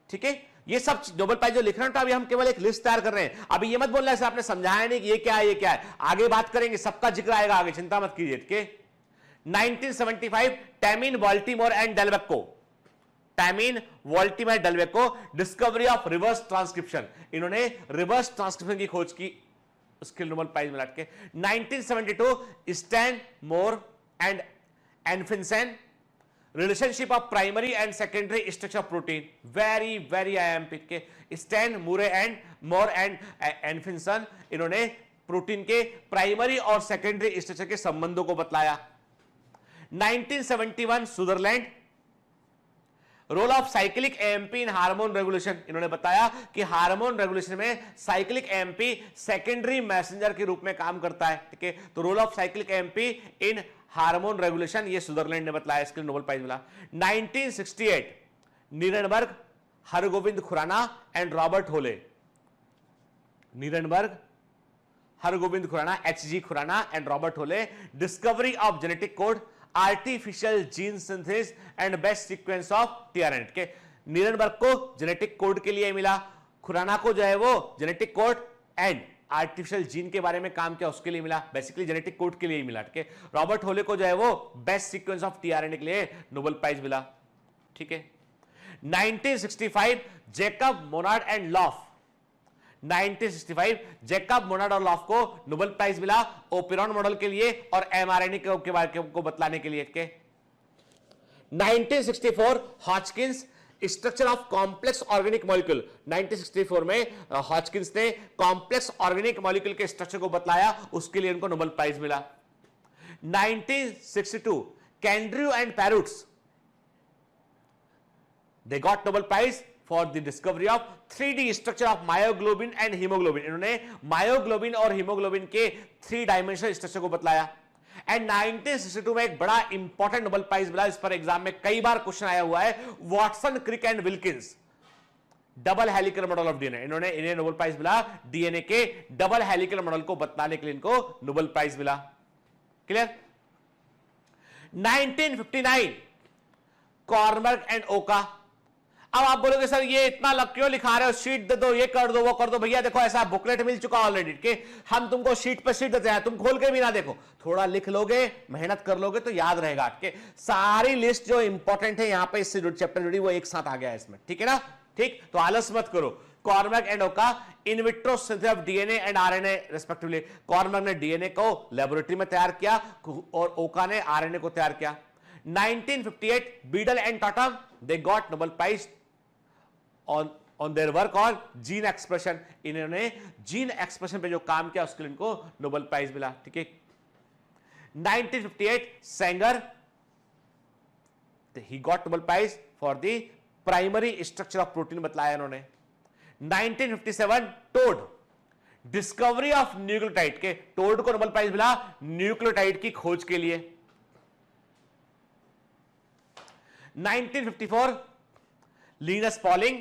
ठीक है, ये सब नोबेल प्राइज जो लिख रहे हैं, तो अभी हम केवल एक लिस्ट तैयार कर रहे हैं। अभी ये मत बोलना है आपने समझाया नहीं कि ये क्या है, ये क्या है, आगे बात करेंगे, सबका जिक्र आएगा आगे, चिंता मत कीजिए। ठीक है, 1975 Temin, Baltimore and Dulbecco, Temin, Baltimore, Dulbecco, discovery of reverse transcription, इन्होंने रिवर्स ट्रांसक्रिप्शन की खोज की, उसके नोबेल प्राइज मिला के। 1972 Stein Moore and Anfinsen, relationship of primary and secondary structure of protein, very IMP के। Stein, Moore and Moore and Anfinsen, इन्होंने protein के प्राइमरी और सेकेंडरी स्ट्रक्चर के संबंधों को बतलाया। 1971 Switzerland, role of cyclic AMP in hormone regulation, इन्होंने बताया कि हार्मोन रेगुलेशन में साइक्लिक एएमपी सेकेंडरी मैसेंजर के रूप में काम करता है। ठीक है, तो role of cyclic AMP in hormone regulation, ये स्विट्जरलैंड ने बताया, इसके लिए नोबेल प्राइज मिला। 1968 Nirenberg, Hargobind Khorana and Robert Holley, Nirenberg, Hargobind Khorana, HG Khorana and Robert Holley, discovery of genetic code, artificial gene synthesis and best sequence of tRNA के। Nirenberg को genetic code के लिए मिला, खुराना को जो है वो genetic code and artificial gene के बारे में काम किया, उसके लिए मिला, बेसिकली जेनेटिक कोड के लिए ही मिला। ठीक है, रॉबर्ट होले को जो है वो बेस्ट सीक्वेंस ऑफ टीआरएनए के लिए नोबेल प्राइज मिला। ठीक है, 1965 Jacob, Monod and loaf, 1965 Jacob, Monod और लॉफ को नोबेल प्राइज मिला ओपेरॉन मॉडल के लिए और एमआरएनए के बारे को बतलाने के लिए के। 1964 Hodgkin's, structure of complex organic molecule, 1964 में हॉचकिंस ने कॉम्प्लेक्स ऑर्गेनिक मॉलिक्यूल के स्ट्रक्चर को बतलाया, उसके लिए उनको नोबेल प्राइज मिला। 1962 कैंड्रू and पैरूट्स, they got Nobel Prize for the discovery of 3D structure of myoglobin and hemoglobin, इन्होंने मायोग्लोबिन और हीमोग्लोबिन के 3 डायमेंशनल स्ट्रक्चर को बतलाया। एंड 1962 में एक बड़ा इंपॉर्टेंट नोबेल प्राइज मिला, इस पर एग्जाम में कई बार क्वेश्चन आया हुआ है, Watson, Crick and Wilkins, double helical model of DNA, इन्हें नोबेल प्राइज मिला डीएनए के डबल हेलिकल मॉडल को बतलाने के लिए इनको नोबेल प्राइज मिला। क्लियर? 1959 Kornberg and Ochoa. अब आप बोलोगे सर ये इतना क्यों लिखा रहे हो, शीट दे दो, ये कर दो, वो कर दो। भैया देखो ऐसा बुकलेट मिल चुका ऑलरेडी के, हम तुमको शीट पे शीट देते हैं, तुम खोल के भी ना देखो, थोड़ा लिख लोगे, मेहनत कर लोगे तो याद रहेगा के। सारी लिस्ट जो इंपॉर्टेंट है यहां पे इससे चैप्टर जुड़ी वो एक साथ आ गया है इसमें, ठीक है ना? ठीक, तो आलस मत करो। कॉर्नबर्ग एंड ओका, in vitro synthesis of DNA and RNA respectively. Kornberg ने डीएनए को लेबोरेटरी में तैयार किया और ओका ने आरएनए को तैयार किया। 1958 Beadle and Tatum, they got Nobel prize on their work on gene expression, इन्होंने जीन एक्सप्रेशन पे जो काम किया उसके लिए इनको नोबेल प्राइज मिला। ठीक है, 1958 Sanger, he got Nobel prize for the primary structure of protein बतलाया इन्होंने। 1957 टोड, डिस्कवरी ऑफ न्यूक्लियोटाइड के, टोड को नोबेल प्राइज मिला न्यूक्लियोटाइड की खोज के लिए। 1954 Linus Pauling,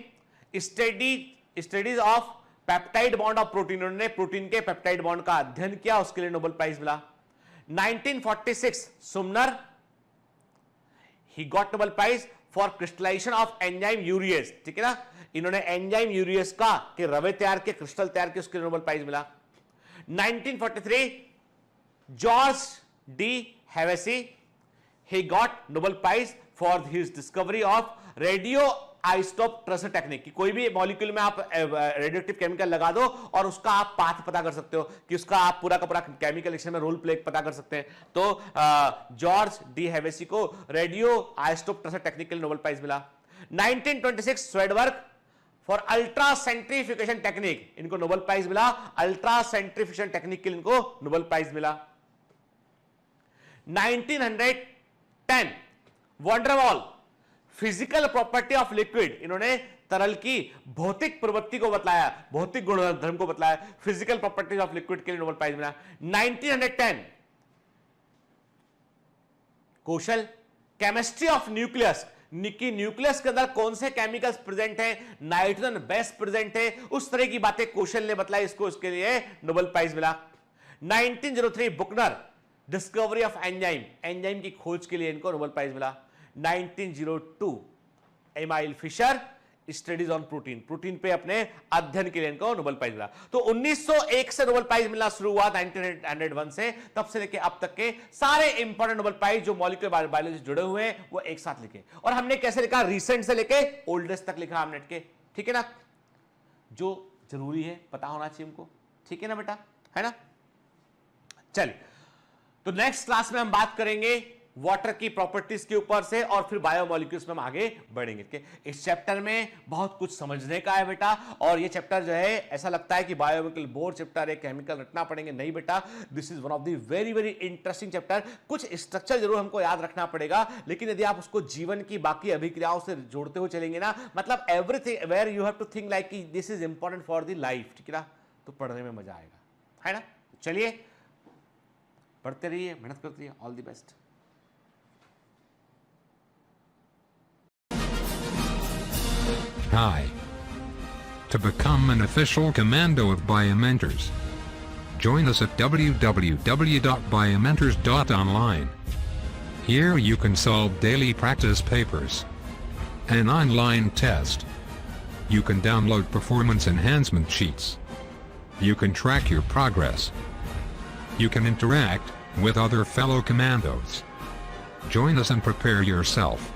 studies of peptide bond of protein, उन्होंने प्रोटीन के पेप्टाइड बॉन्ड का अध्ययन किया, उसके लिए नोबेल प्राइज मिला। 1946 Sumner, he got Nobel prize for crystallization of enzyme urease, ठीक है ना, इन्होंने एंजाइम यूरिएज का के रवे तैयार के, क्रिस्टल तैयार के, उसके लिए नोबेल प्राइज मिला। 1943 George de Hevesy, he got Nobel Prize for his discovery of radioisotope tracer technique, कि कोई भी मॉलिक्यूल में आप रेडियोएक्टिव केमिकल लगा दो और उसका आप पाथ पता कर सकते हो, कि उसका आप पूरा का पूरा केमिकल रिएक्शन में रोल प्ले पता कर सकते हैं। तो जॉर्ज डी हेवेसी को रेडियो आइसोटोप ट्रेसर टेक्निक के लिए नोबेल प्राइज मिला। 1926 स्वेडवर्क फॉर अल्ट्रा सेंट्रीफ्यूगेशन टेक्निक, इनको नोबेल प्राइज मिला, अल्ट्रा सेंट्रीफ्यूगेशन टेक्निक के लिए इनको नोबेल प्राइज मिला। 1910 van der Waals, physical property of liquid, इन्होंने तरल की भौतिक प्रवृत्ति को बतलाया, भौतिक गुणधर्म को बतलाया, फिजिकल प्रॉपर्टीज ऑफ लिक्विड के लिए नोबेल प्राइज मिला। 1910 कौशल, केमिस्ट्री ऑफ न्यूक्लियस, निकी न्यूक्लियस के अंदर कौन से केमिकल्स प्रेजेंट हैं, नाइट्रोजन बेस प्रेजेंट है, उस तरह की बातें कौशल ने बतलाई, इसको इसके लिए नोबेल प्राइज मिला। 1903 Buchner, discovery of enzyme, enzyme की खोज के लिए इनको नोबेल प्राइज मिला। 1902 Emil Fischer, studies on protein, protein पे अपने अध्ययन के लिए इनको नोबेल प्राइज मिला। तो 1901 से नोबेल प्राइज मिलना शुरू हुआ, 1901 से, तब से लेके अब तक के सारे इंपॉर्टेंट नोबेल प्राइज जो मॉलिक्यूलर बायोलॉजी जुड़े हुए हैं वो एक साथ लिखे। और हमने कैसे लिखा, रिसेंट से लेके ओल्डेस्ट तक लिखा हमने के, ठीक है ना, जो जरूरी है पता होना चाहिए हमको, ठीक है ना बेटा, है ना। चलिए, तो नेक्स्ट क्लास में हम बात करेंगे वाटर की प्रॉपर्टीज के ऊपर से और फिर बायोमोलिक्यूल्स में हम आगे बढ़ेंगे। इस चैप्टर में बहुत कुछ समझने का है बेटा, और ये चैप्टर जो है ऐसा लगता है कि बायोमोलिक्यूल बोर्ड चैप्टर है, केमिकल रटना पड़ेंगे, नहीं बेटा, this is one of the very very interesting chapter. कुछ स्ट्रक्चर जरूर हमको याद रखना पड़ेगा, लेकिन यदि आप उसको जीवन की बाकी अभिक्रियाओं से जोड़ते हुए चलेंगे ना, मतलब everything where you have to think like कि this is important for the life, ठीक है ना, तो पढ़ने में मजा आएगा, है ना। चलिए पढ़ते रहिए, मेहनत करते रहिए, all the best. Hi. To become an official commando of Biomentors, join us at www.biomentors.online. Here you can solve daily practice papers, an online test. You can download performance enhancement sheets. You can track your progress. You can interact with other fellow commandos. Join us and prepare yourself.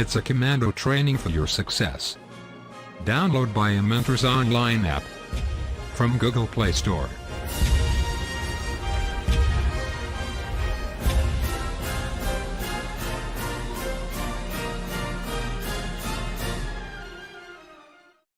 It's a commando training for your success. Download Biomentors online app from Google Play Store.